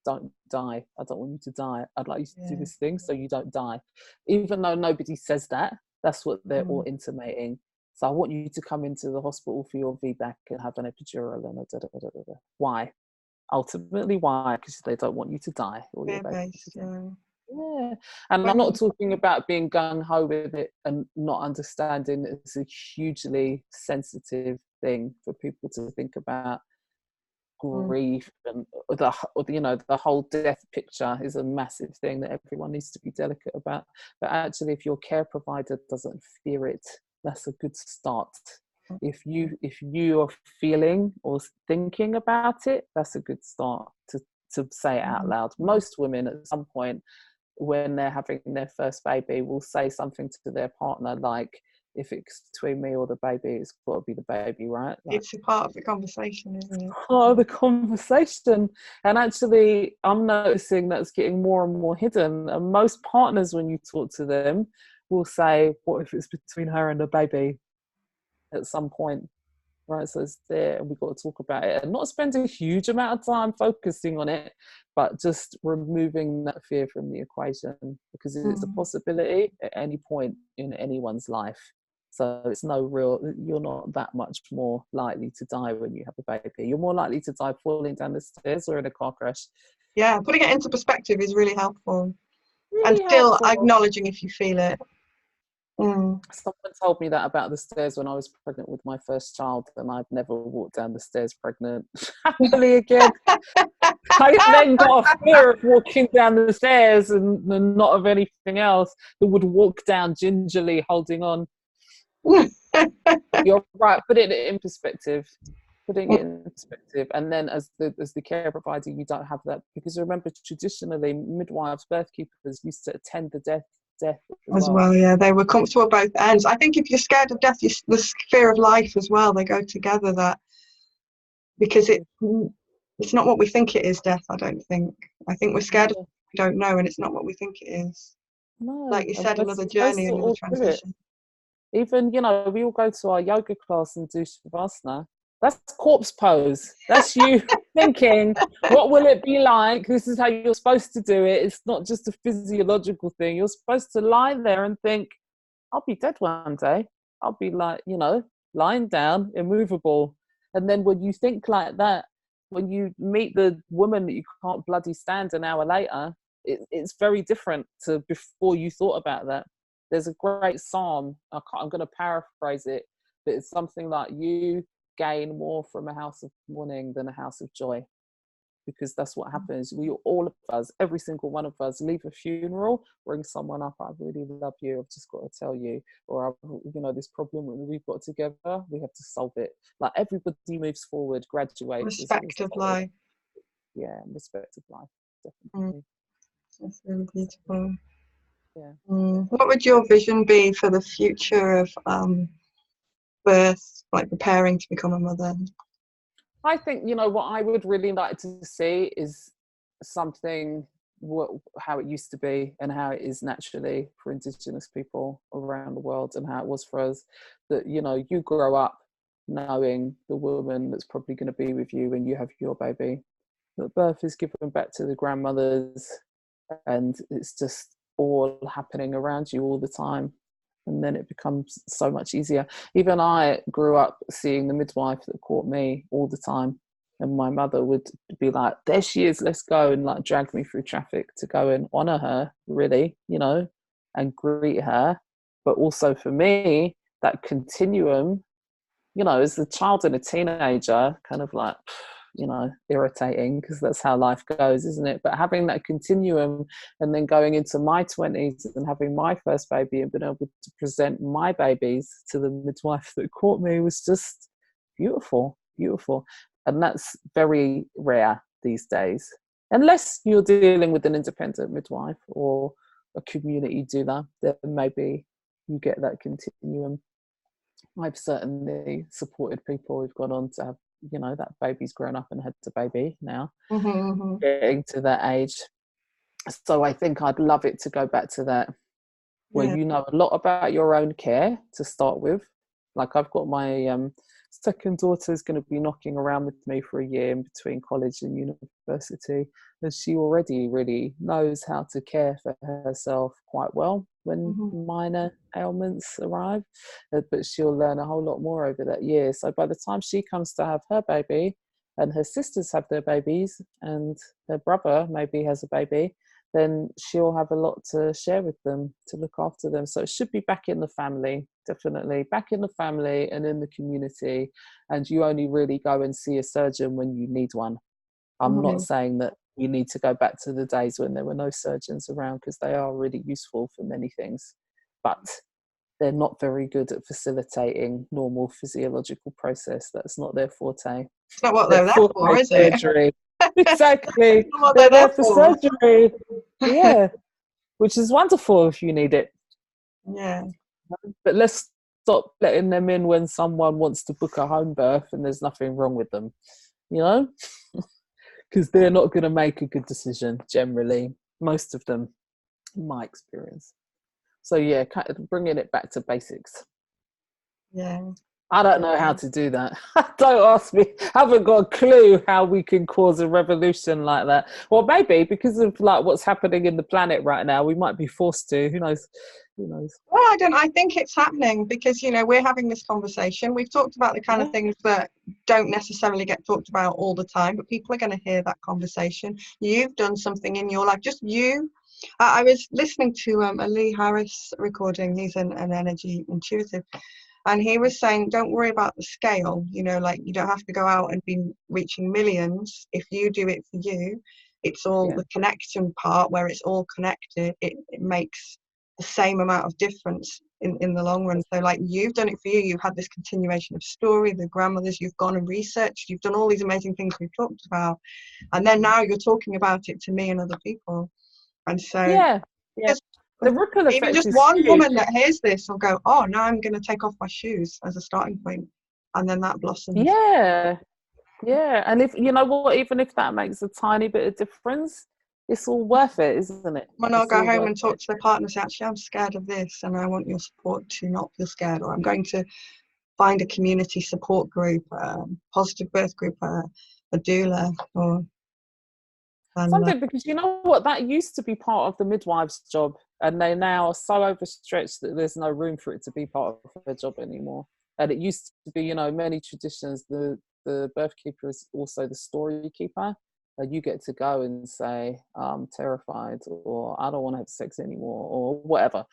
Don't die. I don't want you to die. I'd like you to do this thing so you don't die. Even though nobody says that, that's what they're all intimating. So I want you to come into the hospital for your VBAC and have an epidural and Why? Ultimately, why? Because they don't want you to die. Or your baby to die. Yeah, and I'm not talking about being gung-ho with it and not understanding that it's a hugely sensitive thing for people to think about. Grief and the whole death picture is a massive thing that everyone needs to be delicate about. But actually, if your care provider doesn't fear it, that's a good start. If you are feeling or thinking about it, that's a good start to say it out loud. Most women at some point, when they're having their first baby, will say something to their partner like, if it's between me or the baby, it's got to be the baby, right? Like, it's a part of the conversation, isn't it? Part of the conversation. And actually, I'm noticing that's getting more and more hidden. And most partners, when you talk to them, will say, what if it's between her and the baby at some point? Right, so it's there, and we've got to talk about it and not spend a huge amount of time focusing on it, but just removing that fear from the equation, because it's a possibility at any point in anyone's life. So it's you're not that much more likely to die when you have a baby. You're more likely to die falling down the stairs or in a car crash. Yeah, putting it into perspective is really helpful. Really and still helpful. Acknowledging if you feel it. Someone told me that about the stairs when I was pregnant with my first child, and I've never walked down the stairs pregnant happily again. I then got a fear of walking down the stairs and not of anything else, that would walk down gingerly holding on. You're right, putting it in perspective. And then as the care provider, you don't have that, because remember, traditionally midwives, birth keepers used to attend the death as well. Yeah, they were comfortable at both ends. I think if you're scared of death, the fear of life as well, they go together, that because it's not what we think it is, death. I think we're scared of what we don't know, and it's not what we think it is. No, like you said, another journey, another transition. Even, we all go to our yoga class and do shavasana. That's corpse pose. That's you thinking, what will it be like? This is how you're supposed to do it. It's not just a physiological thing. You're supposed to lie there and think, I'll be dead one day. I'll be like, lying down, immovable. And then when you think like that, when you meet the woman that you can't bloody stand an hour later, it's very different to before you thought about that. There's a great psalm, I'm going to paraphrase it, but it's something like, you gain more from a house of mourning than a house of joy. Because that's what happens. We, all of us, every single one of us, leave a funeral, bring someone up, I really love you, I've just got to tell you, or this problem that we've got together, we have to solve it. Like, everybody moves forward, graduates. Respect of life. Yeah, respect of life, definitely. That's really beautiful. Yeah. What would your vision be for the future of birth, like preparing to become a mother? I think, you know, what I would really like to see is something how it used to be and how it is naturally for indigenous people around the world, and how it was for us. That, you know, you grow up knowing the woman that's probably going to be with you when you have your baby. That birth is given back to the grandmothers, and it's just all happening around you all the time, and then it becomes so much easier. Even I grew up seeing the midwife that caught me all the time, and my mother would be like, there she is, let's go, and like drag me through traffic to go and honor her, really, you know, and greet her. But also for me, that continuum, you know, as a child and a teenager, kind of like, you know, irritating, because that's how life goes, isn't it? But having that continuum, and then going into my 20s and having my first baby and being able to present my babies to the midwife that caught me was just beautiful, beautiful. And that's very rare these days, unless you're dealing with an independent midwife or a community doula, then maybe you get that continuum. I've certainly supported people who've gone on to have, you know, that baby's grown up and had a baby now, getting to that age. So I think I'd love it to go back to that, where Yeah. you know a lot about your own care to start with. Like I've got my second daughter is going to be knocking around with me for a year in between college and university, and she already really knows how to care for herself quite well when minor ailments arrive, but she'll learn a whole lot more over that year. So by the time she comes to have her baby, and her sisters have their babies, and her brother maybe has a baby, then she'll have a lot to share with them, to look after them. So it should be back in the family, definitely back in the family and in the community. And you only really go and see a surgeon when you need one. I'm not saying that we need to go back to the days when there were no surgeons around, because they are really useful for many things, but they're not very good at facilitating normal physiological process. That's not their forte. It's not what Their they're there forte for, is is it? surgery. Exactly. It's not what They're they're there there for for. surgery. Yeah. Which is wonderful if you need it. Yeah. But let's stop letting them in when someone wants to book a home birth and there's nothing wrong with them, you know? Because they're not going to make a good decision, generally. Most of them, in my experience. So yeah, kind of bringing it back to basics. Yeah. I don't know how to do that. Don't ask me. I haven't got a clue how we can cause a revolution like that. Well, maybe because of like what's happening in the planet right now, we might be forced to. Who knows? Who knows? Well, I think it's happening because, you know, we're having this conversation. We've talked about the kind of things that don't necessarily get talked about all the time, but people are going to hear that conversation. You've done something in your life, just you. I was listening to a Lee Harris recording. He's an energy intuitive. And he was saying, don't worry about the scale, you know, like you don't have to go out and be reaching millions. If you do it for you, it's all the connection part where it's all connected. It makes the same amount of difference in the long run. So like you've done it for you, you've had this continuation of story, the grandmothers, you've gone and researched, you've done all these amazing things we've talked about. And then now you're talking about it to me and other people. And so the ripple even effect just is one huge. woman that hears this will go, oh, now I'm going to take off my shoes as a starting point, and then that blossoms. Yeah, and if you know what, even if that makes a tiny bit of difference, it's all worth it, isn't it? When I'll It's go all home worth and talk it. to their partner and say, actually, I'm scared of this and I want your support to not feel scared, or I'm going to find a community support group, positive birth group, a doula, or Something, because you know what, that used to be part of the midwife's job, and they now are so overstretched that there's no room for it to be part of their job anymore. And it used to be, you know, many traditions, the birth keeper is also the story keeper. You get to go and say, I'm terrified, or I don't want to have sex anymore, or whatever.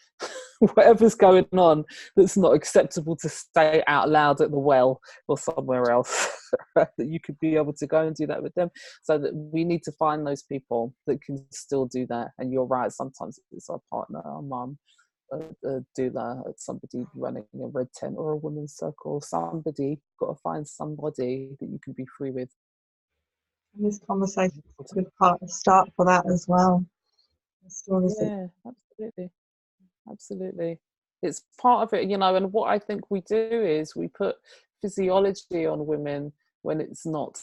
Whatever's going on that's not acceptable to say out loud at the well or somewhere else, that you could be able to go and do that with them. So that we need to find those people that can still do that. And you're right, sometimes it's our partner, our mum, a doula, somebody running a red tent or a women's circle. Somebody, got to find somebody that you can be free with. and this conversation is a good start for that as well. The stories that Yeah, absolutely. Absolutely. It's part of it, and what I think we do is we put physiology on women when it's not,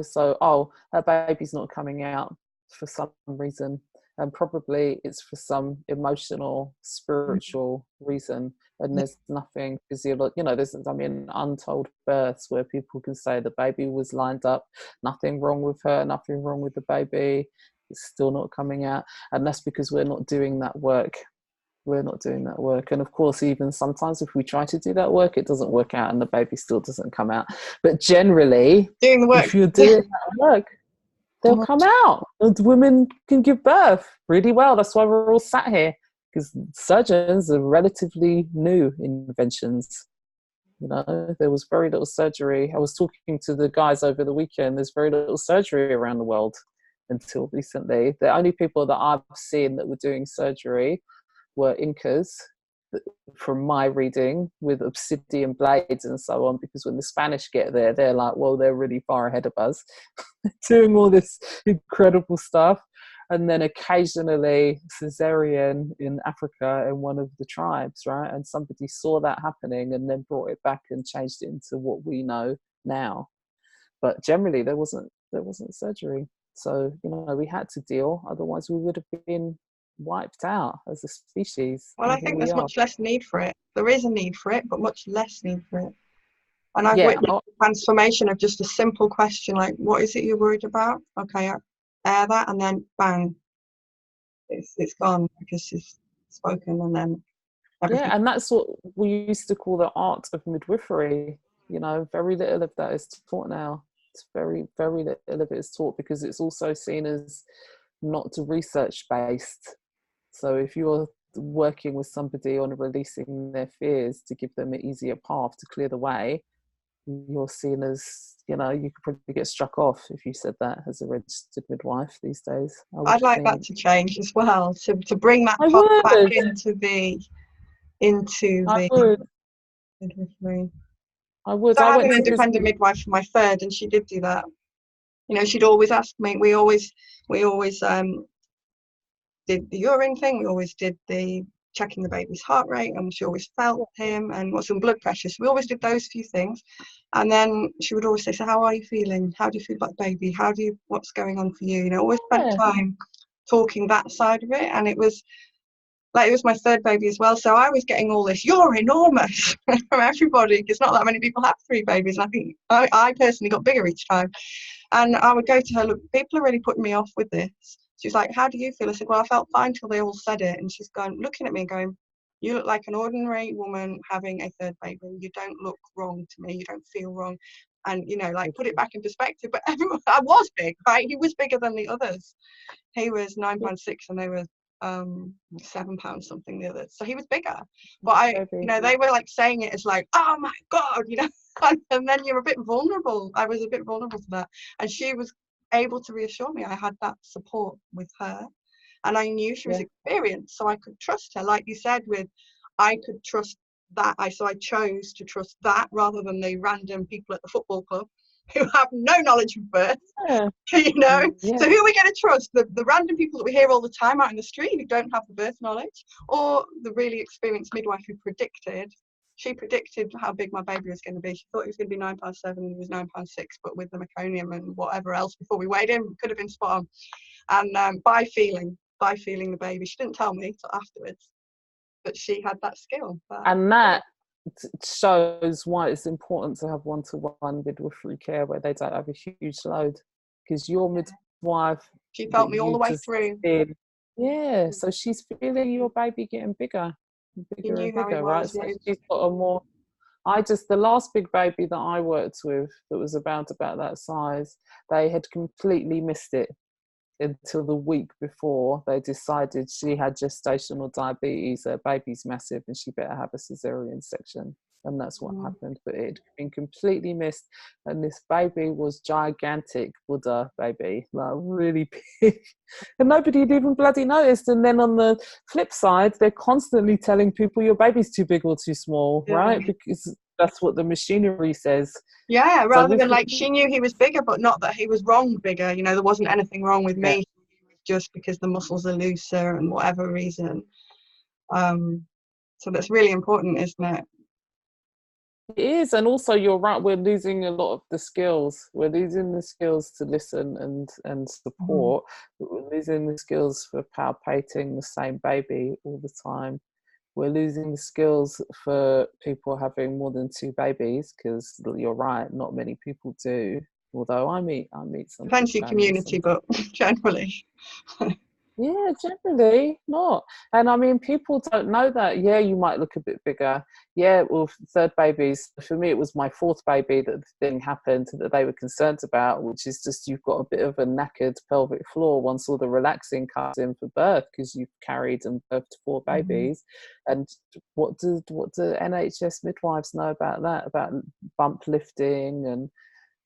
so, oh, her baby's not coming out for some reason. And probably it's for some emotional, spiritual reason. And there's nothing physiological, there's, untold births where people can say the baby was lined up, nothing wrong with her, nothing wrong with the baby, it's still not coming out. And that's because we're not doing that work. And of course, even sometimes if we try to do that work, it doesn't work out and the baby still doesn't come out. But generally, doing the work. if you're doing that work, they'll come out, and women can give birth really well. That's why we're all sat here, because surgeons are relatively new inventions. There was very little surgery. I was talking to the guys over the weekend. There's very little surgery around the world until recently. The only people that I've seen that were doing surgery were Incas, from my reading, with obsidian blades and so on, because when the Spanish get there, they're like, well, they're really far ahead of us doing all this incredible stuff. And then occasionally cesarean in Africa in one of the tribes, right? And somebody saw that happening and then brought it back and changed it into what we know now. But generally there wasn't surgery. So, we had to deal, otherwise we would have been wiped out as a species. Well, I think there's much less need for it. There is a need for it, but much less need for it. And I've witnessed the transformation of just a simple question like, what is it you're worried about? Okay, air that, and then bang, it's gone because she's spoken, and then everything. Yeah, and that's what we used to call the art of midwifery. Very little of that is taught now. It's very, very little of it is taught because it's also seen as not research based. So if you're working with somebody on releasing their fears to give them an easier path to clear the way, you're seen as, you could probably get struck off if you said that as a registered midwife these days. I'd like that to change as well, to bring that path back into the midwifery. I would. So I had an independent midwife for my third, and she did do that. She'd always ask me. We always did the urine thing. We always did the checking the baby's heart rate, and she always felt him and what's some blood pressure. So we always did those few things. And then she would always say, so how are you feeling? How do you feel about the baby? What's going on for you? Always spent time talking that side of it. And it was my third baby as well. So I was getting all this, you're enormous from everybody, because not that many people have 3 babies. And I think I personally got bigger each time. And I would go to her, look, people are really putting me off with this. She's like, how do you feel? I said, well, I felt fine till they all said it. And she's looking at me and going, you look like an ordinary woman having a third baby. You don't look wrong to me. You don't feel wrong. And, put it back in perspective. But everyone, I was big, right? He was bigger than the others. He was £9.6 and they were £7 something, the others. So he was bigger. But they were like saying it as like, oh my God, and then you're a bit vulnerable. I was a bit vulnerable to that. And she was able to reassure me. I had that support with her, and I knew she was experienced, so I could trust her. Like you said, I could trust that. So I chose to trust that rather than the random people at the football club who have no knowledge of birth. So who are we going to trust? The random people that we hear all the time out in the street who don't have the birth knowledge, or the really experienced midwife who predicted? She predicted how big my baby was going to be. She thought he was going to be £9.7 and he was £9.6, but with the meconium and whatever else before we weighed him, could have been spot on. And by feeling the baby, she didn't tell me till afterwards, but she had that skill. And that shows why it's important to have one-to-one midwifery care where they don't have a huge load, because your midwife, she felt me all the way through. So she's feeling your baby getting bigger and bigger, right? So she's got a more. The last big baby that I worked with that was about that size, they had completely missed it until the week before they decided she had gestational diabetes, her baby's massive and she better have a cesarean section. And that's what happened. But it had been completely missed. And this baby was gigantic, Buddha baby, like really big. And nobody had even bloody noticed. And then on the flip side, they're constantly telling people your baby's too big or too small, right? Because that's what the machinery says. Yeah, rather than she knew he was bigger, but not that he was wrong bigger. There wasn't anything wrong with me, just because the muscles are looser and whatever reason. So that's really important, isn't it? It is, and also you're right, we're losing a lot of the skills. We're losing the skills to listen and support, but we're losing the skills for palpating the same baby all the time. We're losing the skills for people having more than 2 babies, because you're right, not many people do. Although I meet some Depends big your families community, but generally. yeah, generally not. And I mean, people don't know that. Yeah, you might look a bit bigger. Yeah, well, 3rd babies, for me, it was my 4th baby that the thing happened that they were concerned about, which is just you've got a bit of a knackered pelvic floor once all the relaxing comes in for birth, because you've carried and birthed 4 babies. And what do NHS midwives know about that? About bump lifting and,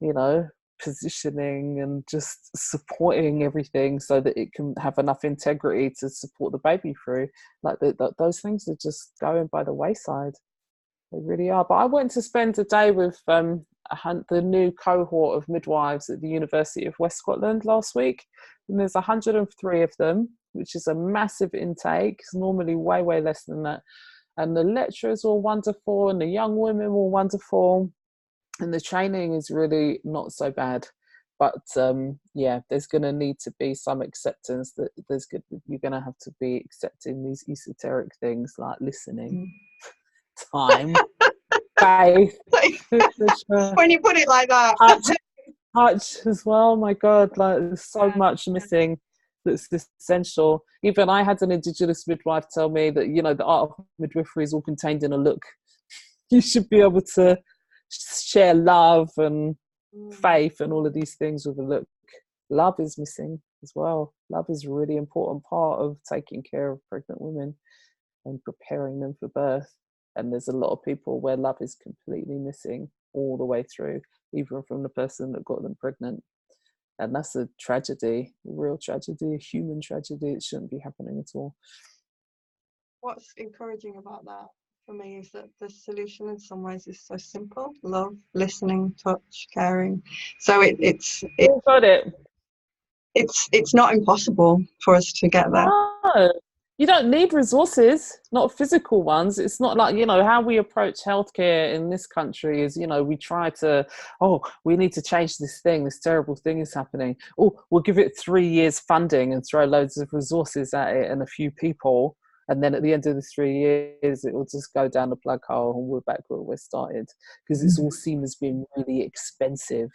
you know, positioning and just supporting everything so that it can have enough integrity to support the baby through. Like those things are just going by the wayside. They really are. But I went to spend a day with the new cohort of midwives at the University of West Scotland last week, and there's 103 of them, which is a massive intake. It's normally way less than that. And the lecturers were wonderful, and the young women were wonderful, and the training is really not so bad. But yeah, there's going to need to be some acceptance that you're going to have to be accepting these esoteric things like listening, time, faith, When you put it like that. touch as well. My God, like there's so much missing that's essential. Even I had an indigenous midwife tell me that, you know, the art of midwifery is all contained in a look. You should be able to share love and faith and all of these things with a look. Love is missing as well. Love is a really important part of taking care of pregnant women and preparing them for birth. And there's a lot of people where love is completely missing all the way through, even from the person that got them pregnant. And that's a tragedy, a real tragedy, a human tragedy. It shouldn't be happening at all. What's encouraging about that for me is that the solution in some ways is so simple: love, listening, touch, caring. So it's not impossible for us to get there. No, you don't need resources, not physical ones. It's not like, you know, how we approach healthcare in this country is, you know, we try to, oh, we need to change this thing, this terrible thing is happening. Oh, we'll give it 3 years funding and throw loads of resources at it and a few people. And then at the end of the 3 years, it will just go down the plug hole and we're back where we started, because it's all seen as being really expensive.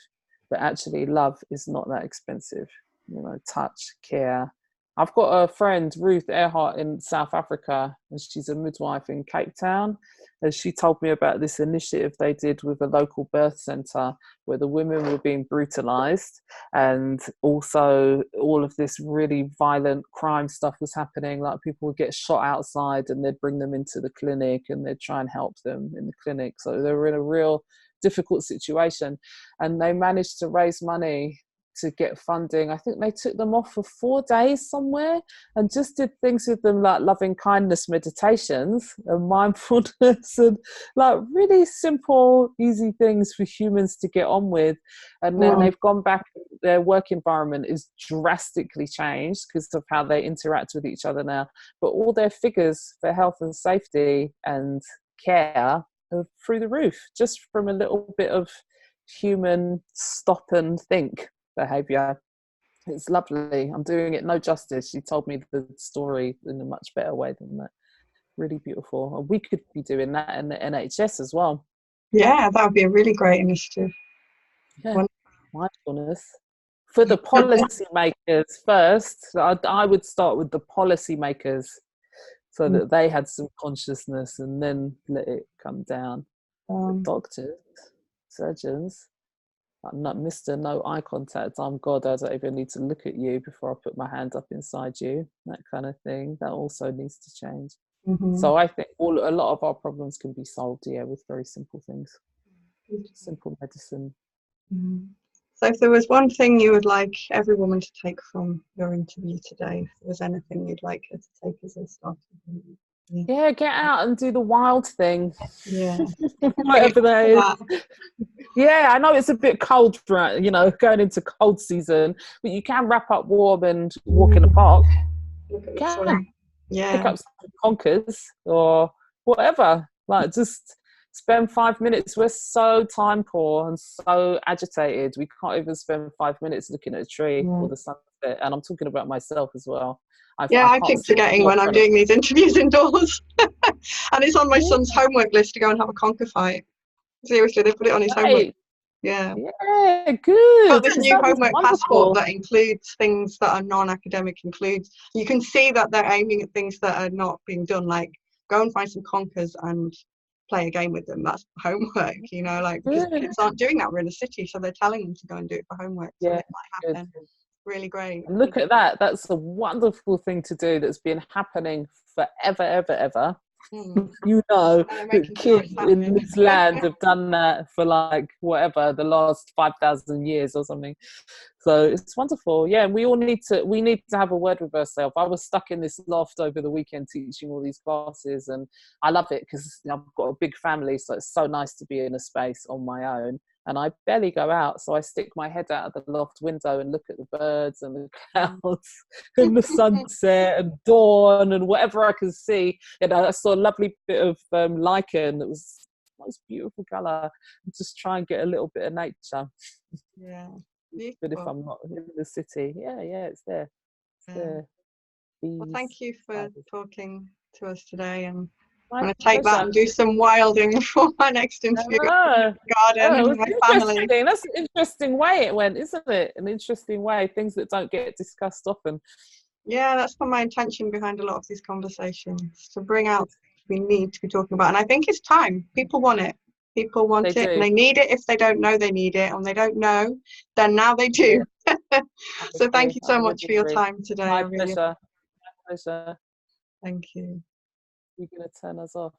But actually, love is not that expensive. You know, touch, care. I've got a friend, Ruth Earhart, in South Africa, and she's a midwife in Cape Town. And she told me about this initiative they did with a local birth centre where the women were being brutalised, and also all of this really violent crime stuff was happening. Like people would get shot outside and they'd bring them into the clinic and they'd try and help them in the clinic. So they were in a real difficult situation, and they managed to raise money to get funding. I think they took them off for 4 days somewhere and just did things with them like loving kindness meditations and mindfulness and like really simple, easy things for humans to get on with. And then they've gone back, their work environment is drastically changed because of how they interact with each other now. But all their figures for health and safety and care are through the roof, just from a little bit of human stop and think behavior. It's lovely. I'm doing it no justice. She told me the story in a much better way than that. Really beautiful. And we could be doing that in the NHS as well. Yeah, that would be a really great initiative. Yeah, mindfulness. For the policy makers first, I would start with the policy makers so that they had some consciousness and then let it come down. The doctors, surgeons, not Mr. No eye contact. I'm God, I don't even need to look at you before I put my hand up inside you. That kind of thing. That also needs to change. So I think a lot of our problems can be solved, with very simple things. Simple medicine. So if there was one thing you would like every woman to take from your interview today, if there was anything you'd like her to take as a starting point? Yeah, get out and do the wild thing. Yeah. Whatever that is. Yeah, I know it's a bit cold, right? Going into cold season, but you can wrap up warm and walk in the park. Look at the sun. Pick Yeah. up some conkers or whatever. Like, just spend 5 minutes. We're so time poor and so agitated. We can't even spend 5 minutes looking at a tree or Yeah. the sunset. And I'm talking about myself as well. Yeah, I I can't keep sit forgetting still in when I'm front of. doing these interviews indoors. And it's on my Yeah, son's homework list to go and have a conker fight. Seriously, they put it on his homework. right. Yeah. Yeah, Got good. this It new sounds homework passport wonderful. that includes things that are non-academic, includes, you can see that they're aiming at things that are not being done, like go and find some conkers and play a game with them. That's homework, you know, like, because Good. kids aren't doing that. We're in a city, so they're telling them to go and do it for homework. So Yeah, it might good. happen. Really great. And look at that. That's a wonderful thing to do that's been happening forever, ever, ever. Mm. You know And they're that making sure kids it's in happening. this land have done that for like whatever the last 5,000 years or something. So it's wonderful. Yeah, and we need to have a word with ourselves. I was stuck in this loft over the weekend teaching all these classes, and I love it because I've got a big family, so it's so nice to be in a space on my own. And I barely go out, so I stick my head out of the loft window and look at the birds and the clouds and the sunset and dawn and whatever I can see. You know, I saw a lovely bit of lichen that was most beautiful colour. Just try and get a little bit of nature. Yeah. But if Beautiful. I'm not in the city, yeah, it's there. It's Yeah. there. Well, Bees, thank you for flowers. talking to us today, and My I'm going to take that pleasure. and do some wilding for my next interview. Oh, Garden oh, it and was my family. interesting. That's an interesting way it went, isn't it? An interesting way. Things that don't get discussed often. Yeah, that's been my intention behind a lot of these conversations, to bring out Good. what we need to be talking about. And I think it's time. People want it. People They want it, and do. they need it if they don't know they need it, and they don't know, then now they Yeah, do. I So thank agree. you I so much really for your agree. time today. I My really pleasure. My pleasure. thank you. You're going to turn us off.